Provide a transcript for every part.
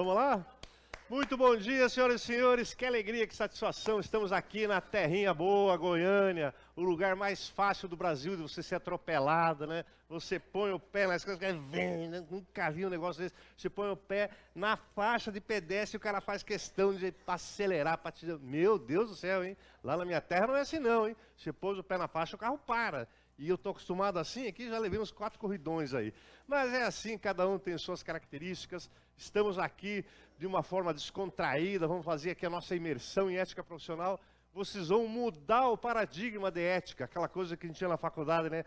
Vamos lá? Muito bom dia, senhoras e senhores. Que alegria, que satisfação. Estamos aqui na terrinha boa, Goiânia, o lugar mais fácil do Brasil de você ser atropelado, né? Você põe o pé nas coisas, nunca vi um negócio desse. Você põe o pé na faixa de pedestre e o cara faz questão de acelerar para te... Meu Deus do céu, hein? Lá na minha terra não é assim não, hein? Você pôs o pé na faixa, o carro para. E eu estou acostumado assim, aqui já levei uns 4 corridões aí. Mas é assim, cada um tem suas características. Estamos aqui de uma forma descontraída, vamos fazer aqui a nossa imersão em ética profissional. Vocês vão mudar o paradigma de ética, aquela coisa que a gente tinha na faculdade, né?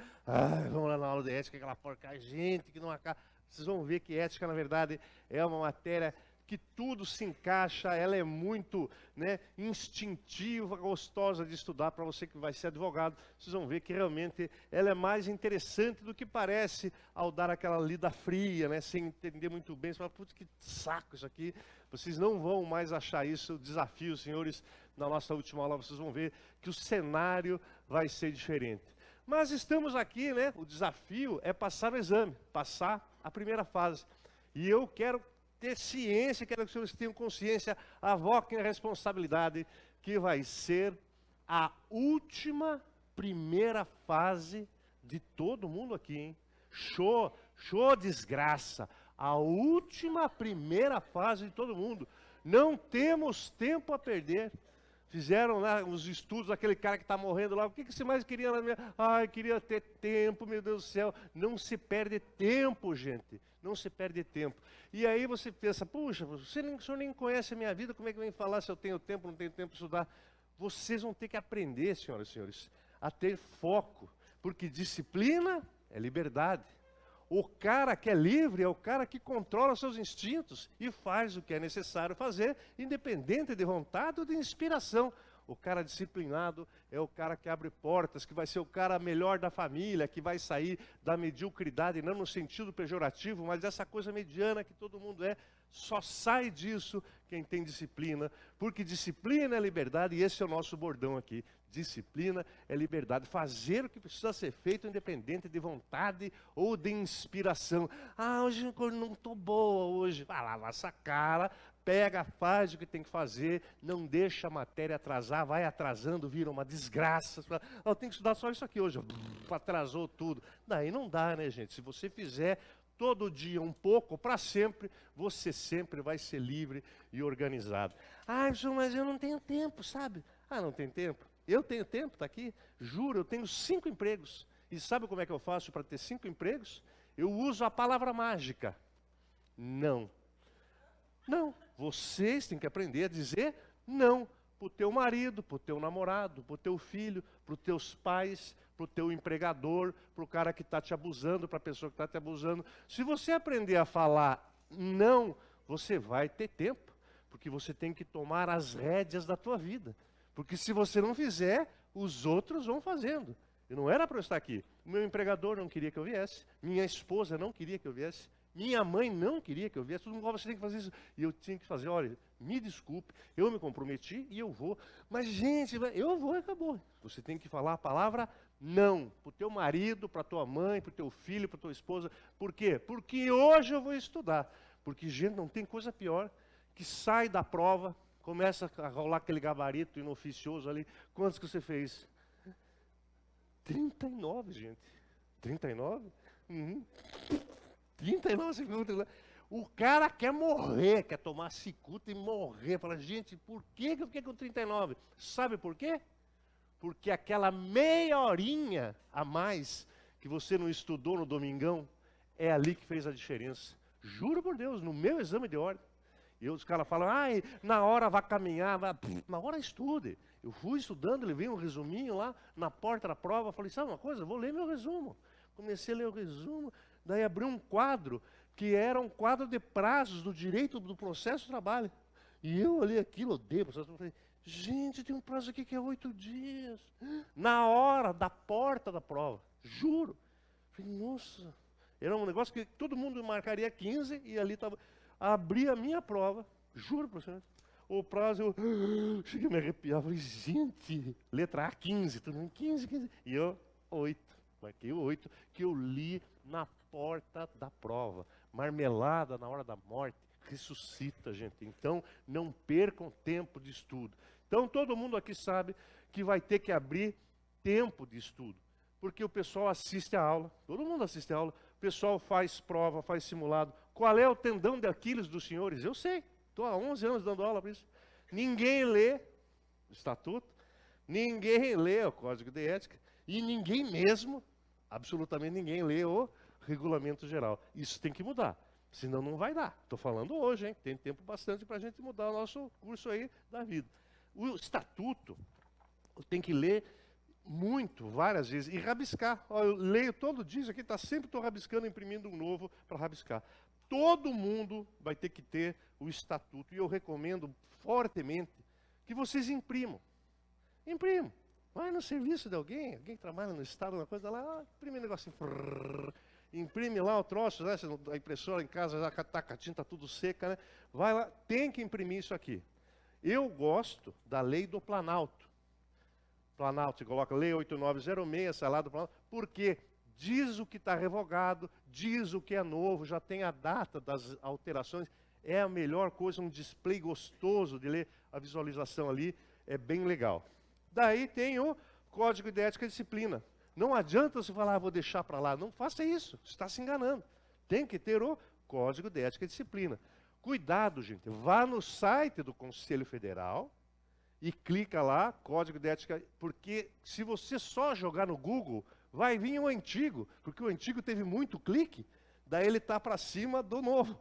Vamos lá na aula de ética, aquela porca, gente que não acaba. Vocês vão ver que ética, na verdade, é uma matéria que tudo se encaixa, ela é muito, né, instintiva, gostosa de estudar. Para você que vai ser advogado, vocês vão ver que realmente ela é mais interessante do que parece ao dar aquela lida fria, né, sem entender muito bem. Você fala, putz, que saco isso aqui. Vocês não vão mais achar isso desafio, senhores. Na nossa última aula vocês vão ver que o cenário vai ser diferente. Mas estamos aqui, né, o desafio é passar o exame, passar a primeira fase. E eu quero ter ciência, quero que os senhores tenham consciência, avoquem a responsabilidade, que vai ser a última primeira fase de todo mundo aqui, hein? Show desgraça. A última primeira fase de todo mundo. Não temos tempo a perder. Fizeram lá os estudos, aquele cara que está morrendo lá, o que você mais queria na minha... Ai, queria ter tempo, meu Deus do céu. Não se perde tempo, gente. Não se perde tempo. E aí você pensa, puxa, o senhor nem conhece a minha vida, como é que vem falar se eu tenho tempo, não tenho tempo para estudar? Vocês vão ter que aprender, senhoras e senhores, a ter foco, porque disciplina é liberdade. O cara que é livre é o cara que controla seus instintos e faz o que é necessário fazer, independente de vontade ou de inspiração. O cara disciplinado é o cara que abre portas, que vai ser o cara melhor da família, que vai sair da mediocridade, não no sentido pejorativo, mas dessa coisa mediana que todo mundo é. Só sai disso quem tem disciplina, porque disciplina é liberdade, e esse é o nosso bordão aqui. Disciplina é liberdade, fazer o que precisa ser feito, independente de vontade ou de inspiração. Hoje eu não estou boa hoje. Vai lá, lava essa cara, pega, faz o que tem que fazer, não deixa a matéria atrasar, vai atrasando, vira uma desgraça. Eu tenho que estudar só isso aqui hoje. Atrasou tudo. Daí não dá, né, gente? Se você fizer todo dia um pouco, para sempre, você sempre vai ser livre e organizado. Mas eu não tenho tempo, sabe? Não tem tempo? Eu tenho tempo, está aqui. Juro, eu tenho 5 empregos. E sabe como é que eu faço para ter 5 empregos? Eu uso a palavra mágica. Não. Não. Vocês têm que aprender a dizer não. Para o teu marido, para o teu namorado, para o teu filho, para os teus pais, para o teu empregador, para o cara que está te abusando, para a pessoa que está te abusando. Se você aprender a falar não, você vai ter tempo, porque você tem que tomar as rédeas da tua vida. Porque se você não fizer, os outros vão fazendo. E não era para eu estar aqui. O meu empregador não queria que eu viesse, minha esposa não queria que eu viesse, minha mãe não queria que eu viesse. Todo mundo falava, você tem que fazer isso. E eu tinha que fazer, olha, me desculpe, eu me comprometi e eu vou. Mas, gente, eu vou e acabou. Você tem que falar a palavra não. Para o teu marido, para a tua mãe, para o teu filho, para a tua esposa. Por quê? Porque hoje eu vou estudar. Porque, gente, não tem coisa pior que sai da prova, começa a rolar aquele gabarito inoficioso ali. Quantos que você fez? 39, gente. 39? 39 segundos. O cara quer morrer, quer tomar cicuta e morrer. Fala, gente, por que eu fiquei com 39? Sabe por quê? Porque aquela meia horinha a mais que você não estudou no domingão, é ali que fez a diferença. Juro por Deus, no meu exame de ordem. E os caras falam, na hora vai caminhar, na hora estude. Eu fui estudando, levei um resuminho lá na porta da prova, falei, sabe uma coisa, vou ler meu resumo. Comecei a ler o resumo, daí abri um quadro, que era um quadro de prazos do direito do processo de trabalho. E eu olhei aquilo, odeio o processo, falei, gente, tem um prazo aqui que é 8 dias. Na hora da porta da prova, juro. Falei, nossa, era um negócio que todo mundo marcaria 15 e ali estava... Abri a minha prova, juro para você, o prazo, eu cheguei a me arrepiar, falei, gente, letra A, 15, todo mundo, 15, e eu, 8, marquei o 8, que eu li na porta da prova, marmelada na hora da morte, ressuscita, gente. Então, não percam tempo de estudo. Então, todo mundo aqui sabe que vai ter que abrir tempo de estudo, porque o pessoal assiste a aula, todo mundo assiste a aula, o pessoal faz prova, faz simulado. Qual é o tendão de Aquiles dos senhores? Eu sei, estou há 11 anos dando aula para isso. Ninguém lê o estatuto, ninguém lê o código de ética, e ninguém mesmo, absolutamente ninguém lê o regulamento geral. Isso tem que mudar, senão não vai dar. Estou falando hoje, hein? Tem tempo bastante para a gente mudar o nosso curso aí da vida. O estatuto tem que ler muito, várias vezes, e rabiscar. Ó, eu leio todo dia, isso aqui está sempre estou rabiscando, imprimindo um novo para rabiscar. Todo mundo vai ter que ter o estatuto, e eu recomendo fortemente que vocês imprimam. Imprimam. Vai no serviço de alguém que trabalha no estado, uma coisa lá, imprime um negocinho. Imprime lá o troço, né? A impressora em casa já está com a tinta tudo seca, né? Vai lá, tem que imprimir isso aqui. Eu gosto da lei do Planalto. Planalto, você coloca lei 8906, salado do Planalto, porque diz o que está revogado, diz o que é novo, já tem a data das alterações. É a melhor coisa, um display gostoso de ler, a visualização ali é bem legal. Daí tem o Código de Ética e Disciplina. Não adianta você falar, vou deixar para lá. Não faça isso, você está se enganando. Tem que ter o Código de Ética e Disciplina. Cuidado, gente. Vá no site do Conselho Federal e clica lá, Código de Ética, porque se você só jogar no Google, vai vir o antigo, porque o antigo teve muito clique, daí ele está para cima do novo.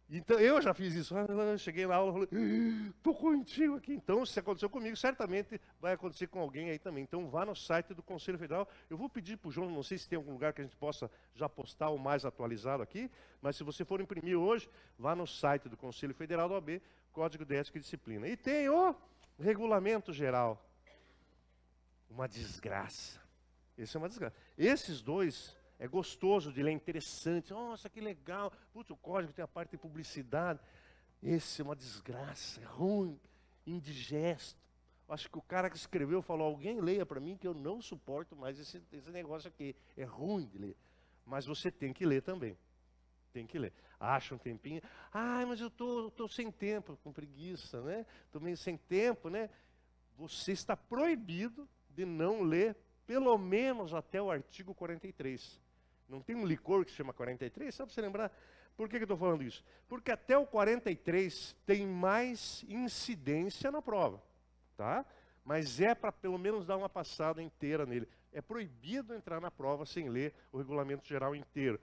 Então, eu já fiz isso. Cheguei na aula e falei, estou com o antigo aqui. Então, se aconteceu comigo, certamente vai acontecer com alguém aí também. Então, vá no site do Conselho Federal. Eu vou pedir para o João, não sei se tem algum lugar que a gente possa já postar o mais atualizado aqui, mas se você for imprimir hoje, vá no site do Conselho Federal da OAB, Código de Ética e Disciplina. E tem o Regulamento Geral. Uma desgraça. Esse é uma desgraça. Esses dois... é gostoso de ler, é interessante. Nossa, que legal. Putz, o código tem a parte de publicidade. Esse é uma desgraça, é ruim, indigesto. Acho que o cara que escreveu falou, alguém leia para mim que eu não suporto mais esse negócio aqui. É ruim de ler. Mas você tem que ler também. Tem que ler. Acha um tempinho. Ah, mas eu tô sem tempo, com preguiça, né? Estou meio sem tempo, né? Você está proibido de não ler pelo menos até o artigo 43. Não tem um licor que se chama 43? Só para você lembrar. Por que eu estou falando isso? Porque até o 43 tem mais incidência na prova. Tá? Mas é para pelo menos dar uma passada inteira nele. É proibido entrar na prova sem ler o regulamento geral inteiro.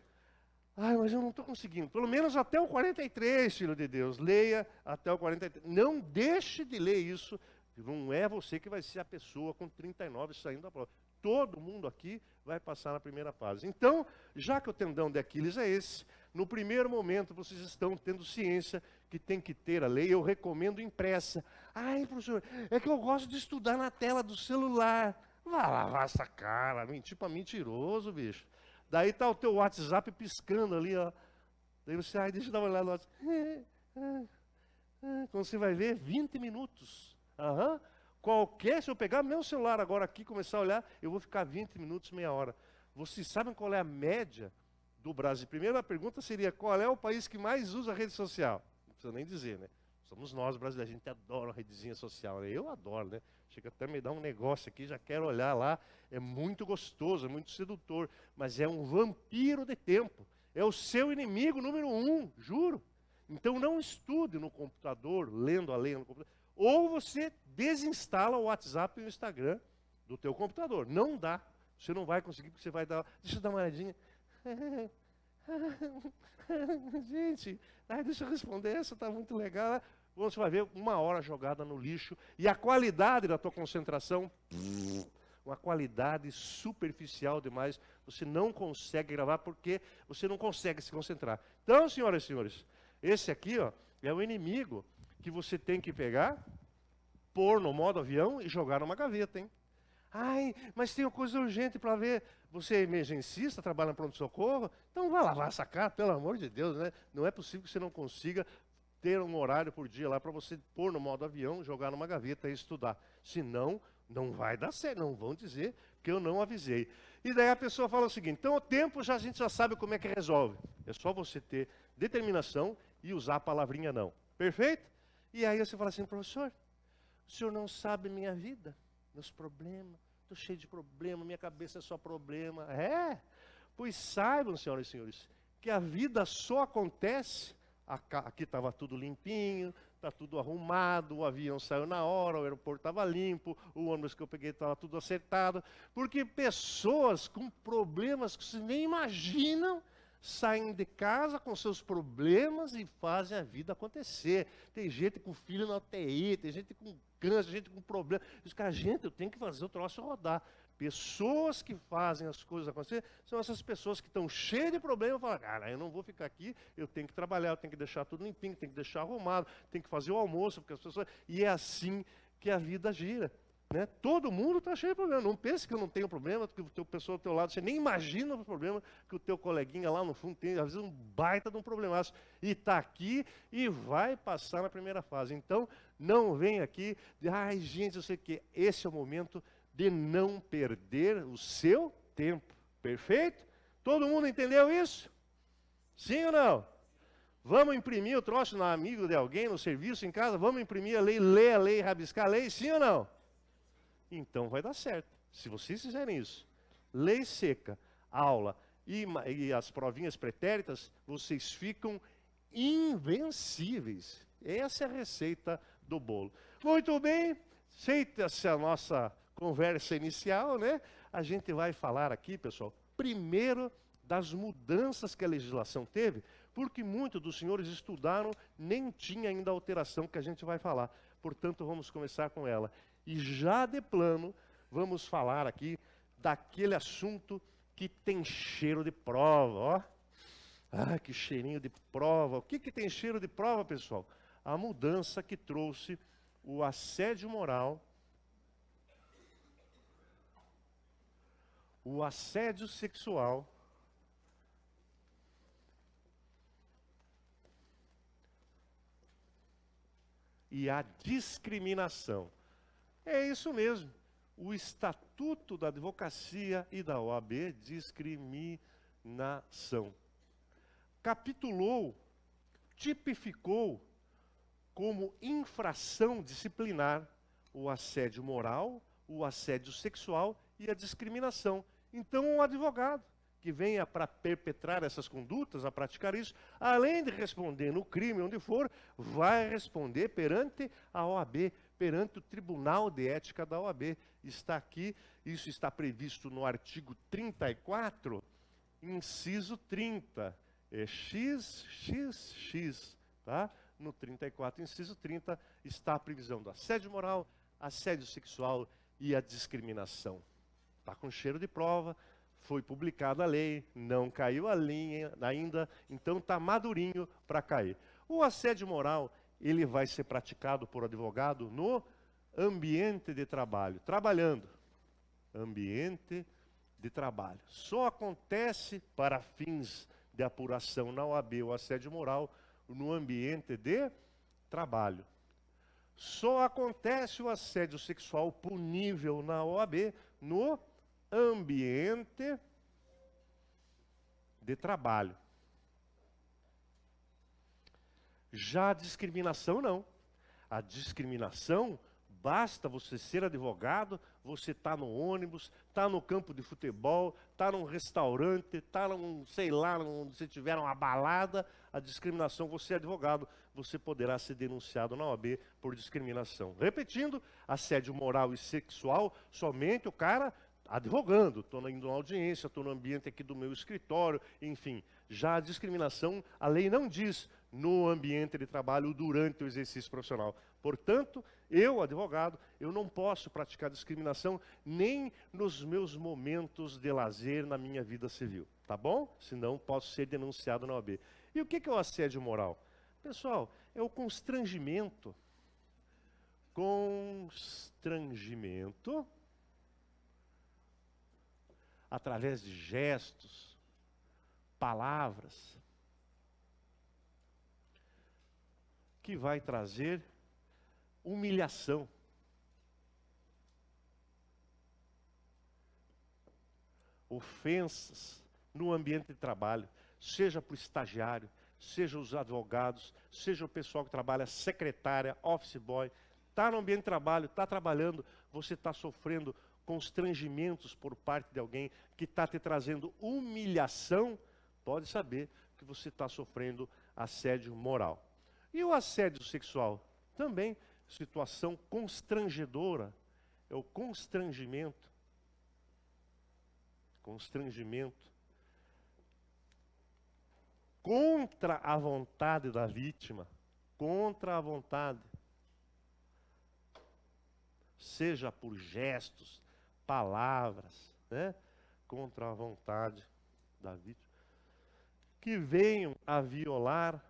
Ah, mas eu não estou conseguindo. Pelo menos até o 43, filho de Deus. Leia até o 43. Não deixe de ler isso. Não é você que vai ser a pessoa com 39 saindo da prova. Todo mundo aqui vai passar na primeira fase. Então, já que o tendão de Aquiles é esse, no primeiro momento vocês estão tendo ciência que tem que ter a lei, eu recomendo impressa. Ai, professor, é que eu gosto de estudar na tela do celular. Vai lavar essa cara, mentir para mentiroso, bicho. Daí tá o teu WhatsApp piscando ali, ó. Daí você, ai, deixa eu dar uma olhada no WhatsApp. Quando você vai ver, 20 minutos. Aham. Se eu pegar meu celular agora aqui e começar a olhar, eu vou ficar 20 minutos, meia hora. Vocês sabem qual é a média do Brasil? Primeira pergunta seria, qual é o país que mais usa rede social? Não precisa nem dizer, né? Somos nós, brasileiros, a gente adora a redezinha social, né? Eu adoro, né? Chega até me dar um negócio aqui, já quero olhar lá. É muito gostoso, é muito sedutor, mas é um vampiro de tempo. É o seu inimigo número 1, juro. Então não estude no computador, lendo a lei no computador. Ou você desinstala o WhatsApp e o Instagram do teu computador. Não dá. Você não vai conseguir, porque você vai dar... Deixa eu dar uma olhadinha. Gente, deixa eu responder, essa está muito legal. Você vai ver 1 hora jogada no lixo. E a qualidade da tua concentração, uma qualidade superficial demais. Você não consegue gravar porque você não consegue se concentrar. Então, senhoras e senhores, esse aqui ó, é o inimigo que você tem que pegar, pôr no modo avião e jogar numa gaveta, hein? Ai, mas tem uma coisa urgente para ver. Você é emergencista, trabalha no pronto-socorro? Então vai lavar essa cara, pelo amor de Deus, né? Não é possível que você não consiga ter um horário por dia lá para você pôr no modo avião, jogar numa gaveta e estudar. Senão, não vai dar certo, não vão dizer que eu não avisei. E daí a pessoa fala o seguinte, então o tempo a gente já sabe como é que resolve. É só você ter determinação e usar a palavrinha não. Perfeito? E aí você fala assim, professor, o senhor não sabe minha vida, meus problemas, estou cheio de problema, minha cabeça é só problema. Pois saibam, senhoras e senhores, que a vida só acontece, aqui estava tudo limpinho, está tudo arrumado, o avião saiu na hora, o aeroporto estava limpo, o ônibus que eu peguei estava tudo acertado, porque pessoas com problemas que vocês nem imaginam, saem de casa com seus problemas e fazem a vida acontecer. Tem gente com filho na UTI, tem gente com câncer, gente com problema. Os caras, gente, eu tenho que fazer o troço rodar. Pessoas que fazem as coisas acontecer são essas pessoas que estão cheias de problema e falam, cara, eu não vou ficar aqui, eu tenho que trabalhar, eu tenho que deixar tudo limpinho, tenho que deixar arrumado, tenho que fazer o almoço, porque as pessoas... E é assim que a vida gira. Né? Todo mundo está cheio de problema. Não pense que eu não tenho problema, que o teu pessoa ao teu lado, você nem imagina o problema que o teu coleguinha lá no fundo tem, às vezes um baita de um problemaço. E está aqui e vai passar na primeira fase. Então, não vem aqui de, ai gente, eu sei que esse é o momento de não perder o seu tempo. Perfeito? Todo mundo entendeu isso? Sim ou não? Vamos imprimir o troço no amigo de alguém, no serviço, em casa? Vamos imprimir a lei, ler a lei, rabiscar a lei? Sim ou não? Então vai dar certo. Se vocês fizerem isso, lei seca, aula e as provinhas pretéritas, vocês ficam invencíveis. Essa é a receita do bolo. Muito bem, feita-se a nossa conversa inicial, né? A gente vai falar aqui, pessoal, primeiro das mudanças que a legislação teve, porque muitos dos senhores estudaram, nem tinha ainda a alteração que a gente vai falar. Portanto, vamos começar com ela. E já de plano, vamos falar aqui daquele assunto que tem cheiro de prova, ó. Ah, que cheirinho de prova. O que tem cheiro de prova, pessoal? A mudança que trouxe o assédio moral, o assédio sexual e a discriminação. É isso mesmo. O Estatuto da Advocacia e da OAB, discriminação. Capitulou, tipificou como infração disciplinar o assédio moral, o assédio sexual e a discriminação. Então, um advogado que venha para perpetrar essas condutas, a praticar isso, além de responder no crime onde for, vai responder perante a OAB, perante o Tribunal de Ética da OAB. Está aqui, isso está previsto no artigo 34, inciso 30. É XXX, tá? No 34, inciso 30, está a previsão do assédio moral, assédio sexual e a discriminação. Está com cheiro de prova, foi publicada a lei, não caiu a linha ainda, então está madurinho para cair. O assédio moral, ele vai ser praticado por advogado no ambiente de trabalho, trabalhando. Ambiente de trabalho. Só acontece para fins de apuração na OAB o assédio moral no ambiente de trabalho. Só acontece o assédio sexual punível na OAB no ambiente de trabalho. Já a discriminação não. A discriminação, basta você ser advogado, você está no ônibus, está no campo de futebol, está num restaurante, está num, sei lá, onde você tiver uma balada, a discriminação, você é advogado, você poderá ser denunciado na OAB por discriminação. Repetindo, assédio moral e sexual, somente o cara advogando, estou indo na audiência, estou no ambiente aqui do meu escritório, enfim. Já a discriminação, a lei não diz no ambiente de trabalho durante o exercício profissional. Portanto, eu, advogado, eu não posso praticar discriminação nem nos meus momentos de lazer na minha vida civil, tá bom? Senão posso ser denunciado na OAB. E o que é o assédio moral? Pessoal, é o constrangimento. Constrangimento através de gestos, palavras, que vai trazer humilhação. Ofensas no ambiente de trabalho, seja para o estagiário, seja os advogados, seja o pessoal que trabalha, secretária, office boy, está no ambiente de trabalho, está trabalhando, você está sofrendo constrangimentos por parte de alguém que está te trazendo humilhação, pode saber que você está sofrendo assédio moral. E o assédio sexual? Também situação constrangedora, é o constrangimento. Constrangimento contra a vontade da vítima, contra a vontade. Seja por gestos, palavras, né? Contra a vontade da vítima, que venham a violar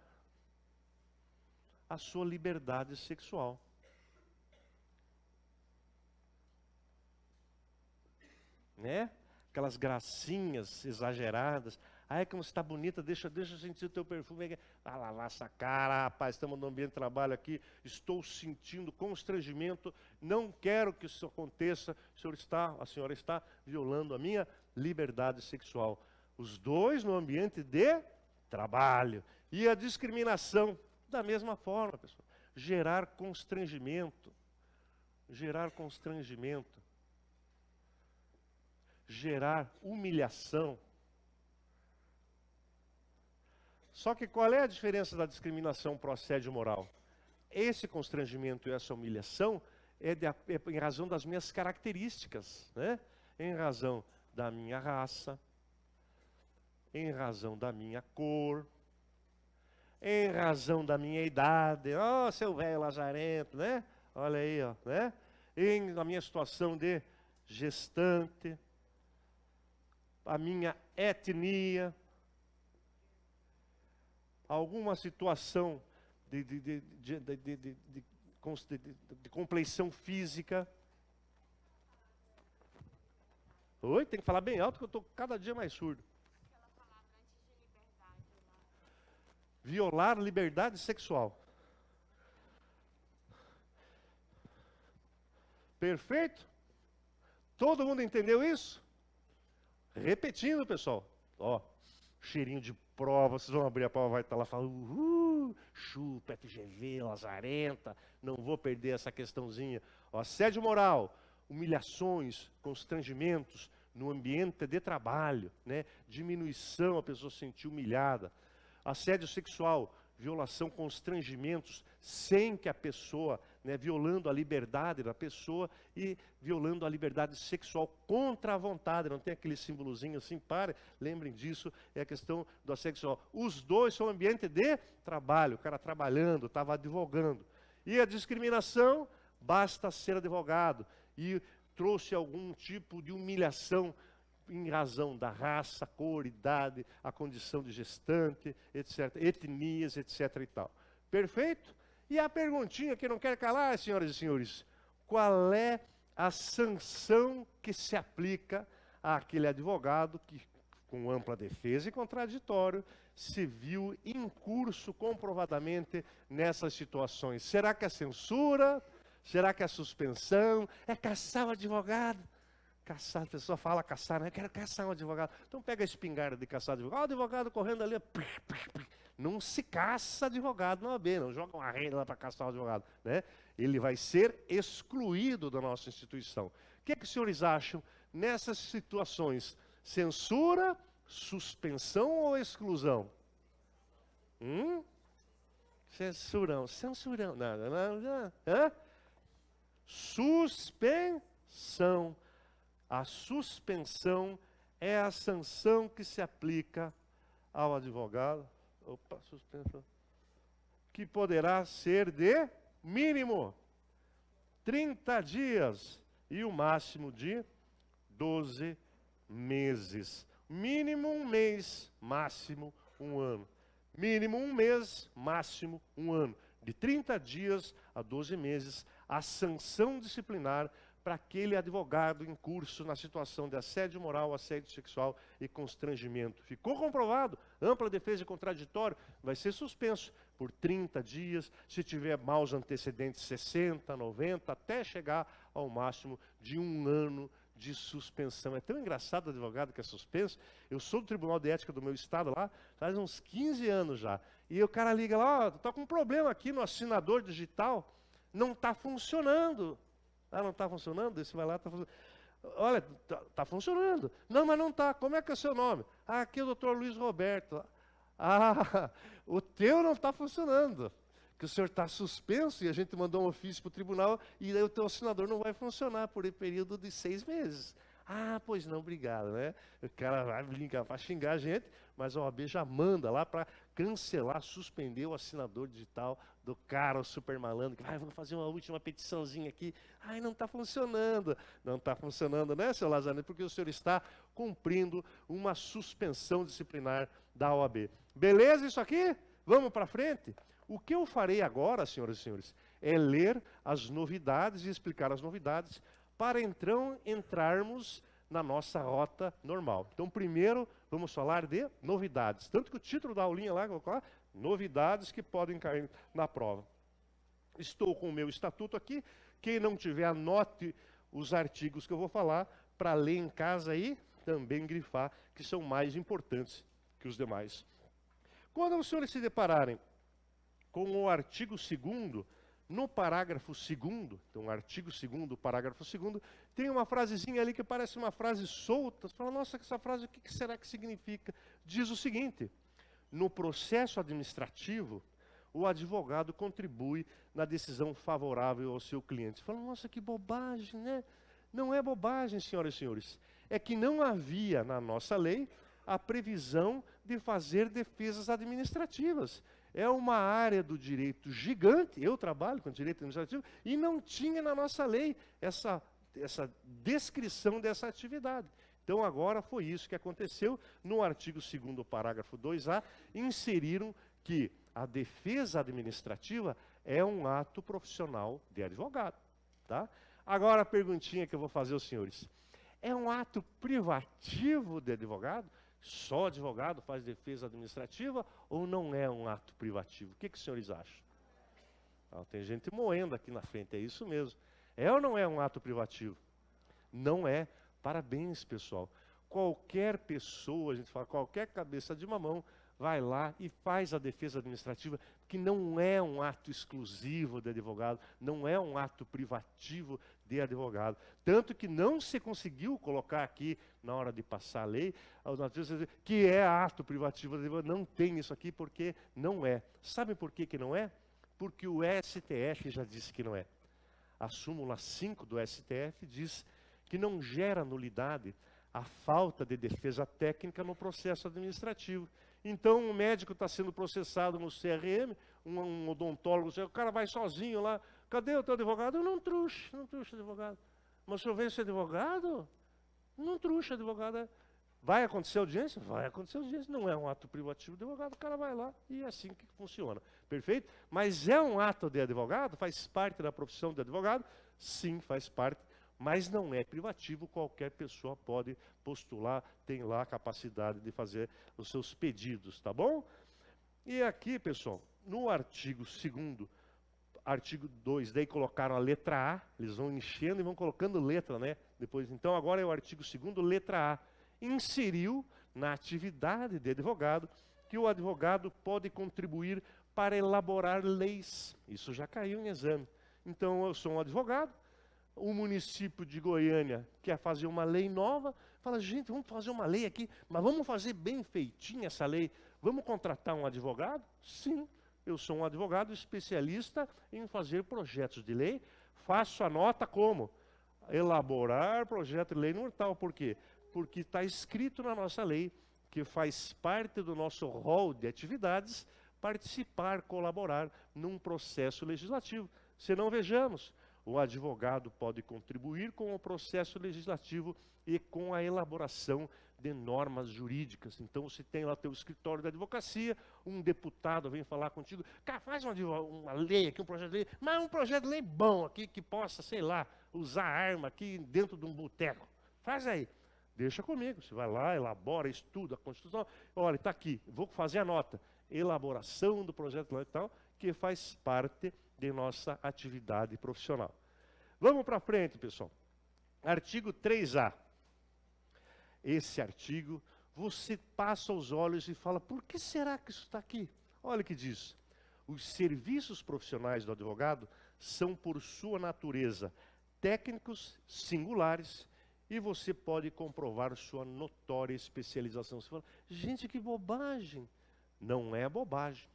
a sua liberdade sexual. Né? Aquelas gracinhas exageradas. Ai, como você está bonita, deixa eu sentir o teu perfume. Vai lavar essa cara, rapaz, estamos no ambiente de trabalho aqui, estou sentindo constrangimento, não quero que isso aconteça, a senhora está violando a minha liberdade sexual. Os dois no ambiente de trabalho. E a discriminação, da mesma forma, pessoal. Gerar constrangimento. Gerar constrangimento. Gerar humilhação. Só que qual é a diferença da discriminação para o assédio moral? Esse constrangimento e essa humilhação é em razão das minhas características, né? Em razão da minha raça, em razão da minha cor, em razão da minha idade. Ó, seu velho lazarento, né? Olha aí, ó, né? Na minha situação de gestante, a minha etnia, alguma situação de compleição física. Oi, tem que falar bem alto que eu estou cada dia mais surdo. Aquela palavra antes de liberdade lá. Violar liberdade sexual. Perfeito? Todo mundo entendeu isso? Repetindo, pessoal. Ó, cheirinho de prova, vocês vão abrir a prova, vai estar lá falando, chupa, FGV, lazarenta, não vou perder essa questãozinha. Ó, assédio moral, humilhações, constrangimentos no ambiente de trabalho, né? Diminuição, a pessoa se sentir humilhada. Assédio sexual, violação, constrangimentos, sem que a pessoa, né, violando a liberdade da pessoa e violando a liberdade sexual contra a vontade. Não tem aquele símbolozinho assim, pare, lembrem disso, é a questão do assédio sexual. Os dois são ambiente de trabalho, o cara trabalhando, estava advogando. E a discriminação, basta ser advogado. E trouxe algum tipo de humilhação em razão da raça, cor, idade, a condição de gestante, etc., etnias, etc. e tal. Perfeito? E a perguntinha que não quer calar, senhoras e senhores, qual é a sanção que se aplica àquele advogado que, com ampla defesa e contraditório, se viu incurso comprovadamente nessas situações? Será que é censura? Será que é suspensão? É caçar o advogado? Caçar, a pessoa fala caçar, né? Eu quero caçar um advogado. Então pega a espingarda de caçar advogado. O advogado correndo ali, não se caça advogado na OAB, não joga uma rede lá para caçar o advogado, né? Ele vai ser excluído da nossa instituição. O que é que os senhores acham nessas situações? Censura, suspensão ou exclusão? Censurão. Não. Hã? Suspensão. A suspensão é a sanção que se aplica ao advogado. Opa, suspensão. Que poderá ser de mínimo 30 dias e o máximo de 12 meses. Mínimo 1 mês, máximo 1 ano. Mínimo 1 mês, máximo 1 ano. De 30 dias a 12 meses, a sanção disciplinar para aquele advogado em curso na situação de assédio moral, assédio sexual e constrangimento. Ficou comprovado, ampla defesa e contraditório, vai ser suspenso por 30 dias, se tiver maus antecedentes 60, 90, até chegar ao máximo de 1 ano de suspensão. É tão engraçado o advogado que é suspenso. Eu sou do Tribunal de Ética do meu estado lá, faz uns 15 anos já. E o cara liga lá, ó, tá com um problema aqui no assinador digital, não está funcionando. Ah, não está funcionando? Daí você vai lá, está funcionando. Olha, tá funcionando. Não, mas não está. Como é que é o seu nome? Ah, aqui é o doutor Luiz Roberto. Ah, o teu não está funcionando. Que o senhor está suspenso e a gente mandou um ofício para o tribunal e daí o teu assinador não vai funcionar por um período de 6 meses. Ah, pois não, obrigado, né? O cara vai ligar para xingar a gente, mas a OAB já manda lá para cancelar, suspender o assinador digital do cara, o super malandro, que vai, vamos fazer uma última petiçãozinha aqui. Ai, não está funcionando. Não está funcionando, né, seu Lazarino? Porque o senhor está cumprindo uma suspensão disciplinar da OAB. Beleza isso aqui? Vamos para frente? O que eu farei agora, senhoras e senhores, é ler as novidades e explicar as novidades para então entrarmos na nossa rota normal. Então, primeiro, vamos falar de novidades. Tanto que o título da aulinha lá, vou colocar, novidades que podem cair na prova. Estou com o meu estatuto aqui. Quem não tiver, anote os artigos que eu vou falar para ler em casa e também grifar, que são mais importantes que os demais. Quando os senhores se depararem com o artigo 2º, no parágrafo 2º, então artigo 2º, parágrafo 2º, tem uma frasezinha ali que parece uma frase solta. Você fala, nossa, essa frase, o que será que significa? Diz o seguinte: no processo administrativo, o advogado contribui na decisão favorável ao seu cliente. Você fala, nossa, que bobagem, né? Não é bobagem, senhoras e senhores. É que não havia na nossa lei a previsão de fazer defesas administrativas. É uma área do direito gigante, eu trabalho com direito administrativo, e não tinha na nossa lei essa descrição dessa atividade. Então agora foi isso que aconteceu. No artigo 2º, parágrafo 2A, inseriram que a defesa administrativa é um ato profissional de advogado. Tá? Agora a perguntinha que eu vou fazer aos senhores. É um ato privativo de advogado? Só advogado faz defesa administrativa ou não é um ato privativo? O que os senhores acham? Ah, tem gente moendo aqui na frente, é isso mesmo. É ou não é um ato privativo? Não é. Parabéns, pessoal. Qualquer pessoa, a gente fala, qualquer cabeça de mamão, vai lá e faz a defesa administrativa, que não é um ato exclusivo de advogado, não é um ato privativo de advogado. Tanto que não se conseguiu colocar aqui, na hora de passar a lei, que é ato privativo de advogado. Não tem isso aqui porque não é. Sabe por que não é? Porque o STF já disse que não é. A súmula 5 do STF diz que não gera nulidade a falta de defesa técnica no processo administrativo. Então, um médico está sendo processado no CRM, um odontólogo, o cara vai sozinho lá, cadê o teu advogado? Eu não trouxe advogado. Mas o senhor veio ser advogado? Não trouxe advogado. Vai acontecer audiência? Vai acontecer audiência. Não é um ato privativo de advogado, o cara vai lá e é assim que funciona. Perfeito? Mas é um ato de advogado? Faz parte da profissão de advogado? Sim, faz parte. Mas não é privativo, qualquer pessoa pode postular, tem lá a capacidade de fazer os seus pedidos, tá bom? E aqui, pessoal, no artigo 2º, artigo 2, daí colocaram a letra A, eles vão enchendo e vão colocando letra, né? Depois, então agora é o artigo 2º, letra A. Inseriu na atividade de advogado que o advogado pode contribuir para elaborar leis. Isso já caiu em exame. Então eu sou um advogado, o município de Goiânia quer fazer uma lei nova, fala, gente, vamos fazer uma lei aqui, mas vamos fazer bem feitinha essa lei. Vamos contratar um advogado? Sim, eu sou um advogado especialista em fazer projetos de lei. Faço a nota como? Elaborar projeto de lei no tal. Por quê? Porque está escrito na nossa lei que faz parte do nosso rol de atividades participar, colaborar num processo legislativo. Se não, vejamos. O advogado pode contribuir com o processo legislativo e com a elaboração de normas jurídicas. Então, se tem lá teu escritório de advocacia, um deputado vem falar contigo, cara, faz uma lei aqui, um projeto de lei, mas um projeto de lei bom aqui, que possa, sei lá, usar arma aqui dentro de um boteco. Faz aí. Deixa comigo. Você vai lá, elabora, estuda a Constituição. Olha, está aqui, vou fazer a nota. Elaboração do projeto de lei e tal, que faz parte de nossa atividade profissional. Vamos para frente, pessoal. Artigo 3A. Esse artigo, você passa os olhos e fala, por que será que isso está aqui? Olha o que diz. Os serviços profissionais do advogado são, por sua natureza, técnicos singulares e você pode comprovar sua notória especialização. Você fala, gente, que bobagem. Não é bobagem.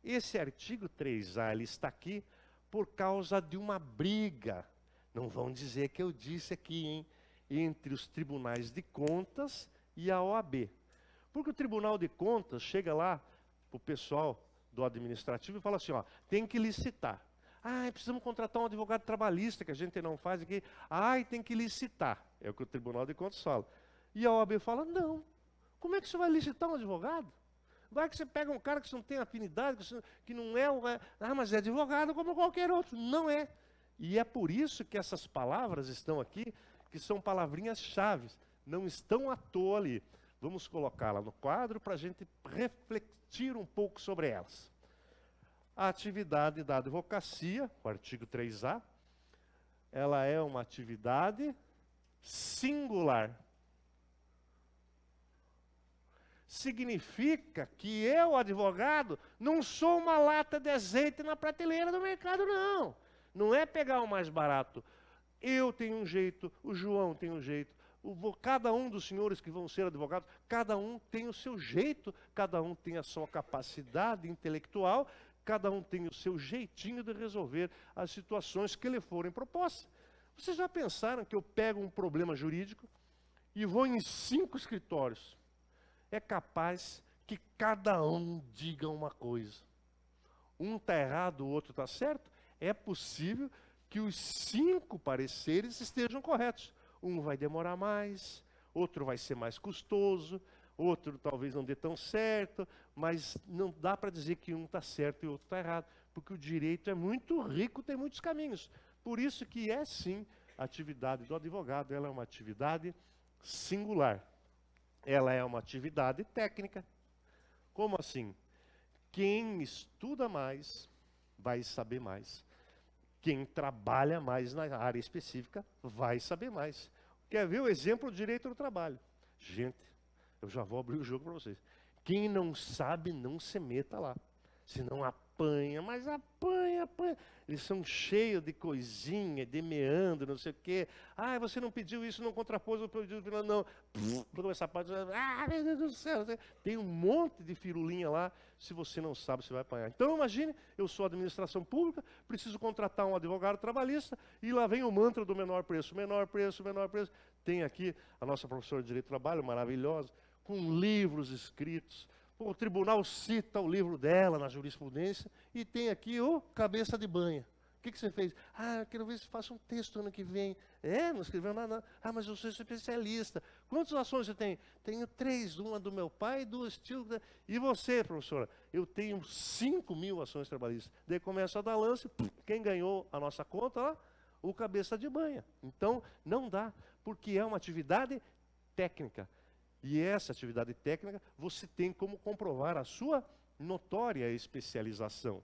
Esse artigo 3A, ele está aqui por causa de uma briga. Não vão dizer que eu disse aqui, hein? Entre os tribunais de contas e a OAB. Porque o Tribunal de Contas chega lá para o pessoal do administrativo e fala assim, ó, tem que licitar. Precisamos contratar um advogado trabalhista, que a gente não faz aqui. Tem que licitar. É o que o Tribunal de Contas fala. E a OAB fala, não. Como é que você vai licitar um advogado? Vai que você pega um cara que você não tem afinidade, que não é... mas é advogado como qualquer outro. Não é. E é por isso que essas palavras estão aqui, que são palavrinhas-chave. Não estão à toa ali. Vamos colocá-la no quadro para a gente refletir um pouco sobre elas. A atividade da advocacia, o artigo 3A, ela é uma atividade singular. Significa que eu, advogado, não sou uma lata de azeite na prateleira do mercado, não. Não é pegar o mais barato. Eu tenho um jeito, o João tem um jeito, cada um dos senhores que vão ser advogados, cada um tem o seu jeito, cada um tem a sua capacidade intelectual, cada um tem o seu jeitinho de resolver as situações que lhe forem propostas. Vocês já pensaram que eu pego um problema jurídico e vou em 5 escritórios? É capaz que cada um diga uma coisa. Um está errado, o outro está certo. É possível que os 5 pareceres estejam corretos. Um vai demorar mais, outro vai ser mais custoso, outro talvez não dê tão certo, mas não dá para dizer que um está certo e o outro está errado, porque o direito é muito rico, tem muitos caminhos. Por isso que é sim, a atividade do advogado, ela é uma atividade singular. Ela é uma atividade técnica. Como assim? Quem estuda mais, vai saber mais. Quem trabalha mais na área específica, vai saber mais. Quer ver o exemplo do direito do trabalho? Gente, eu já vou abrir o jogo para vocês. Quem não sabe, não se meta lá. Senão apanha, mas apanha. Eles são cheios de coisinha, de meandro, não sei o quê. Você não pediu isso, não contrapôs o pedido, não. Essa parte, meu Deus do céu. Tem um monte de firulinha lá. Se você não sabe, você vai apanhar. Então imagine, eu sou administração pública, preciso contratar um advogado trabalhista, e lá vem o mantra do menor preço, menor preço, menor preço. Tem aqui a nossa professora de Direito do Trabalho, maravilhosa, com livros escritos. O tribunal cita o livro dela na jurisprudência e tem aqui o cabeça de banha. O que você fez? Quero ver se faço um texto ano que vem. Não escreveu nada. Mas eu sou especialista. Quantas ações você tem? Tenho 3, uma do meu pai, 2 tios. E você, professora? Eu tenho 5.000 ações trabalhistas. Daí começa a dar lance, quem ganhou a nossa conta lá? O cabeça de banha. Então, não dá, porque é uma atividade técnica. E essa atividade técnica, você tem como comprovar a sua notória especialização.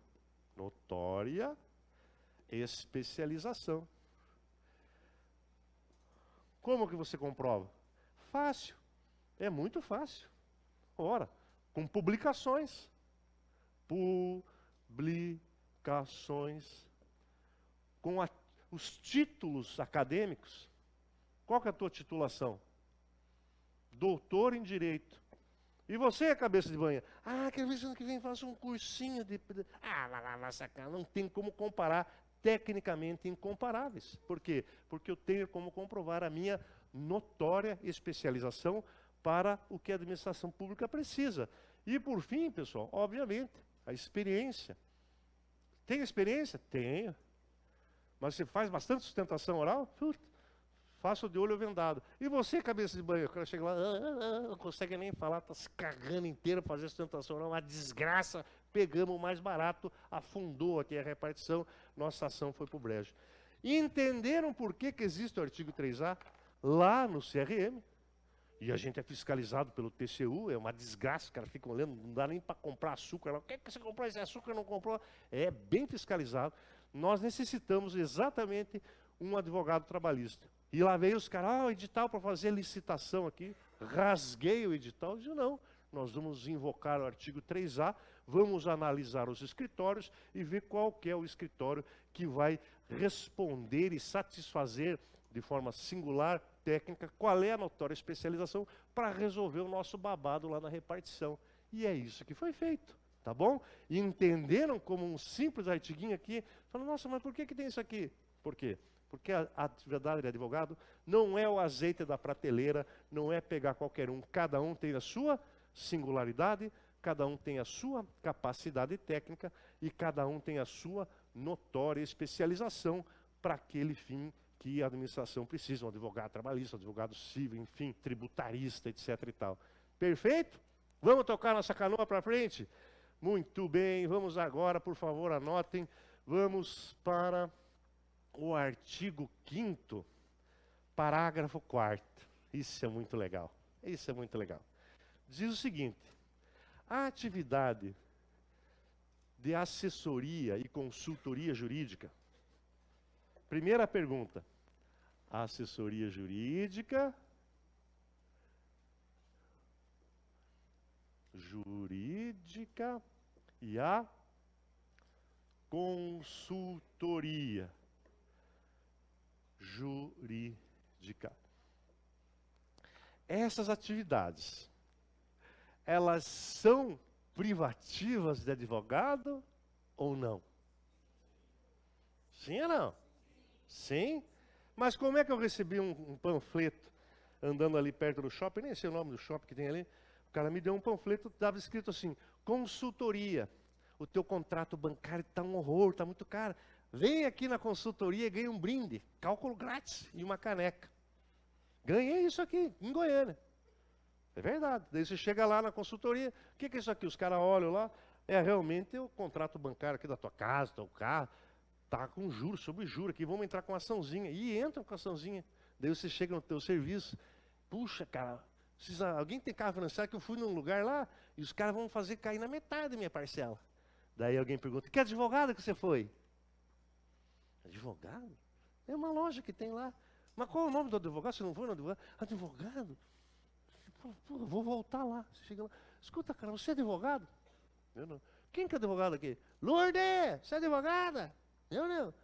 Notória especialização. Como que você comprova? Fácil. É muito fácil. Ora, com publicações. Publicações. Com os títulos acadêmicos. Qual que é a tua titulação? Doutor em Direito. E você, cabeça de banha? Quero ver se ano que vem faço um cursinho de... não tem como comparar, tecnicamente incomparáveis. Por quê? Porque eu tenho como comprovar a minha notória especialização para o que a administração pública precisa. E por fim, pessoal, obviamente, a experiência. Tem experiência? Tenho. Mas você faz bastante sustentação oral? Faço de olho vendado. E você, cabeça de banho? O cara chega lá, não consegue nem falar, está se cagando inteiro para fazer sustentação oral, uma desgraça. Pegamos o mais barato, afundou aqui a repartição, nossa ação foi para o brejo. E entenderam por que existe o artigo 3A lá no CRM? E a gente é fiscalizado pelo TCU, é uma desgraça, o cara fica olhando, não dá nem para comprar açúcar. O que é que você comprou esse açúcar não comprou? É bem fiscalizado. Nós necessitamos exatamente um advogado trabalhista. E lá veio os caras, o edital para fazer licitação aqui. Rasguei o edital, disse, não, nós vamos invocar o artigo 3A, vamos analisar os escritórios e ver qual que é o escritório que vai responder e satisfazer de forma singular, técnica, qual é a notória especialização para resolver o nosso babado lá na repartição. E é isso que foi feito, tá bom? E entenderam como um simples artiguinho aqui, falaram, nossa, mas por que tem isso aqui? Por quê? Porque a atividade de advogado não é o azeite da prateleira, não é pegar qualquer um. Cada um tem a sua singularidade, cada um tem a sua capacidade técnica e cada um tem a sua notória especialização para aquele fim que a administração precisa. Um advogado trabalhista, um advogado civil, enfim, tributarista, etc. e tal. Perfeito? Vamos tocar nossa canoa para frente? Muito bem, vamos agora, por favor, anotem. Vamos para o artigo 5º, parágrafo 4º. Isso é muito legal. Isso é muito legal. Diz o seguinte: a atividade de assessoria e consultoria jurídica. Primeira pergunta. A assessoria jurídica e a consultoria jurídica. Essas atividades, elas são privativas de advogado ou não? Sim ou não? Sim. Mas como é que eu recebi um panfleto andando ali perto do shopping, nem sei o nome do shopping que tem ali, o cara me deu um panfleto, estava escrito assim, consultoria, o teu contrato bancário está um horror, está muito caro, vem aqui na consultoria e ganha um brinde, cálculo grátis e uma caneca. Ganhei isso aqui, em Goiânia. É verdade. Daí você chega lá na consultoria, o que é isso aqui? Os caras olham lá, é realmente o contrato bancário aqui da tua casa, do teu carro, tá com juros, sobre juros aqui, vamos entrar com uma açãozinha. E entram com a açãozinha. Daí você chega no teu serviço, puxa, cara, alguém tem carro financiado que eu fui num lugar lá e os caras vão fazer cair na metade da minha parcela. Daí alguém pergunta, que advogado que você foi? Advogado? É uma loja que tem lá. Mas qual é o nome do advogado? Você não foi no advogado? Advogado? Pô, vou voltar lá. Você chega lá, escuta, cara, você é advogado? Eu não. Quem que é advogado aqui? Lourdes, você é advogada? Eu não.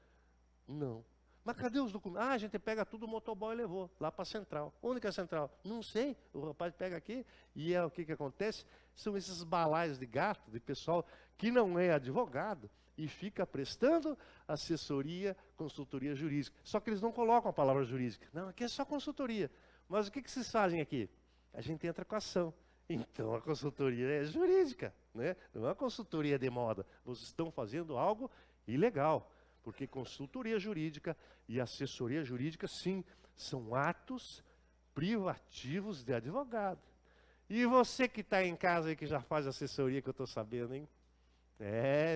Não. Mas cadê os documentos? Ah, a gente pega tudo, o motoboy levou lá para a central. Onde que é a central? Não sei. O rapaz pega aqui e o que acontece? São esses balaios de gato, de pessoal que não é advogado e fica prestando assessoria, consultoria jurídica. Só que eles não colocam a palavra jurídica. Não, aqui é só consultoria. Mas o que vocês fazem aqui? A gente entra com ação. Então a consultoria é jurídica, né? Não é uma consultoria de moda. Vocês estão fazendo algo ilegal. Porque consultoria jurídica e assessoria jurídica, sim, são atos privativos de advogado. E você que está em casa e que já faz assessoria, que eu estou sabendo, hein?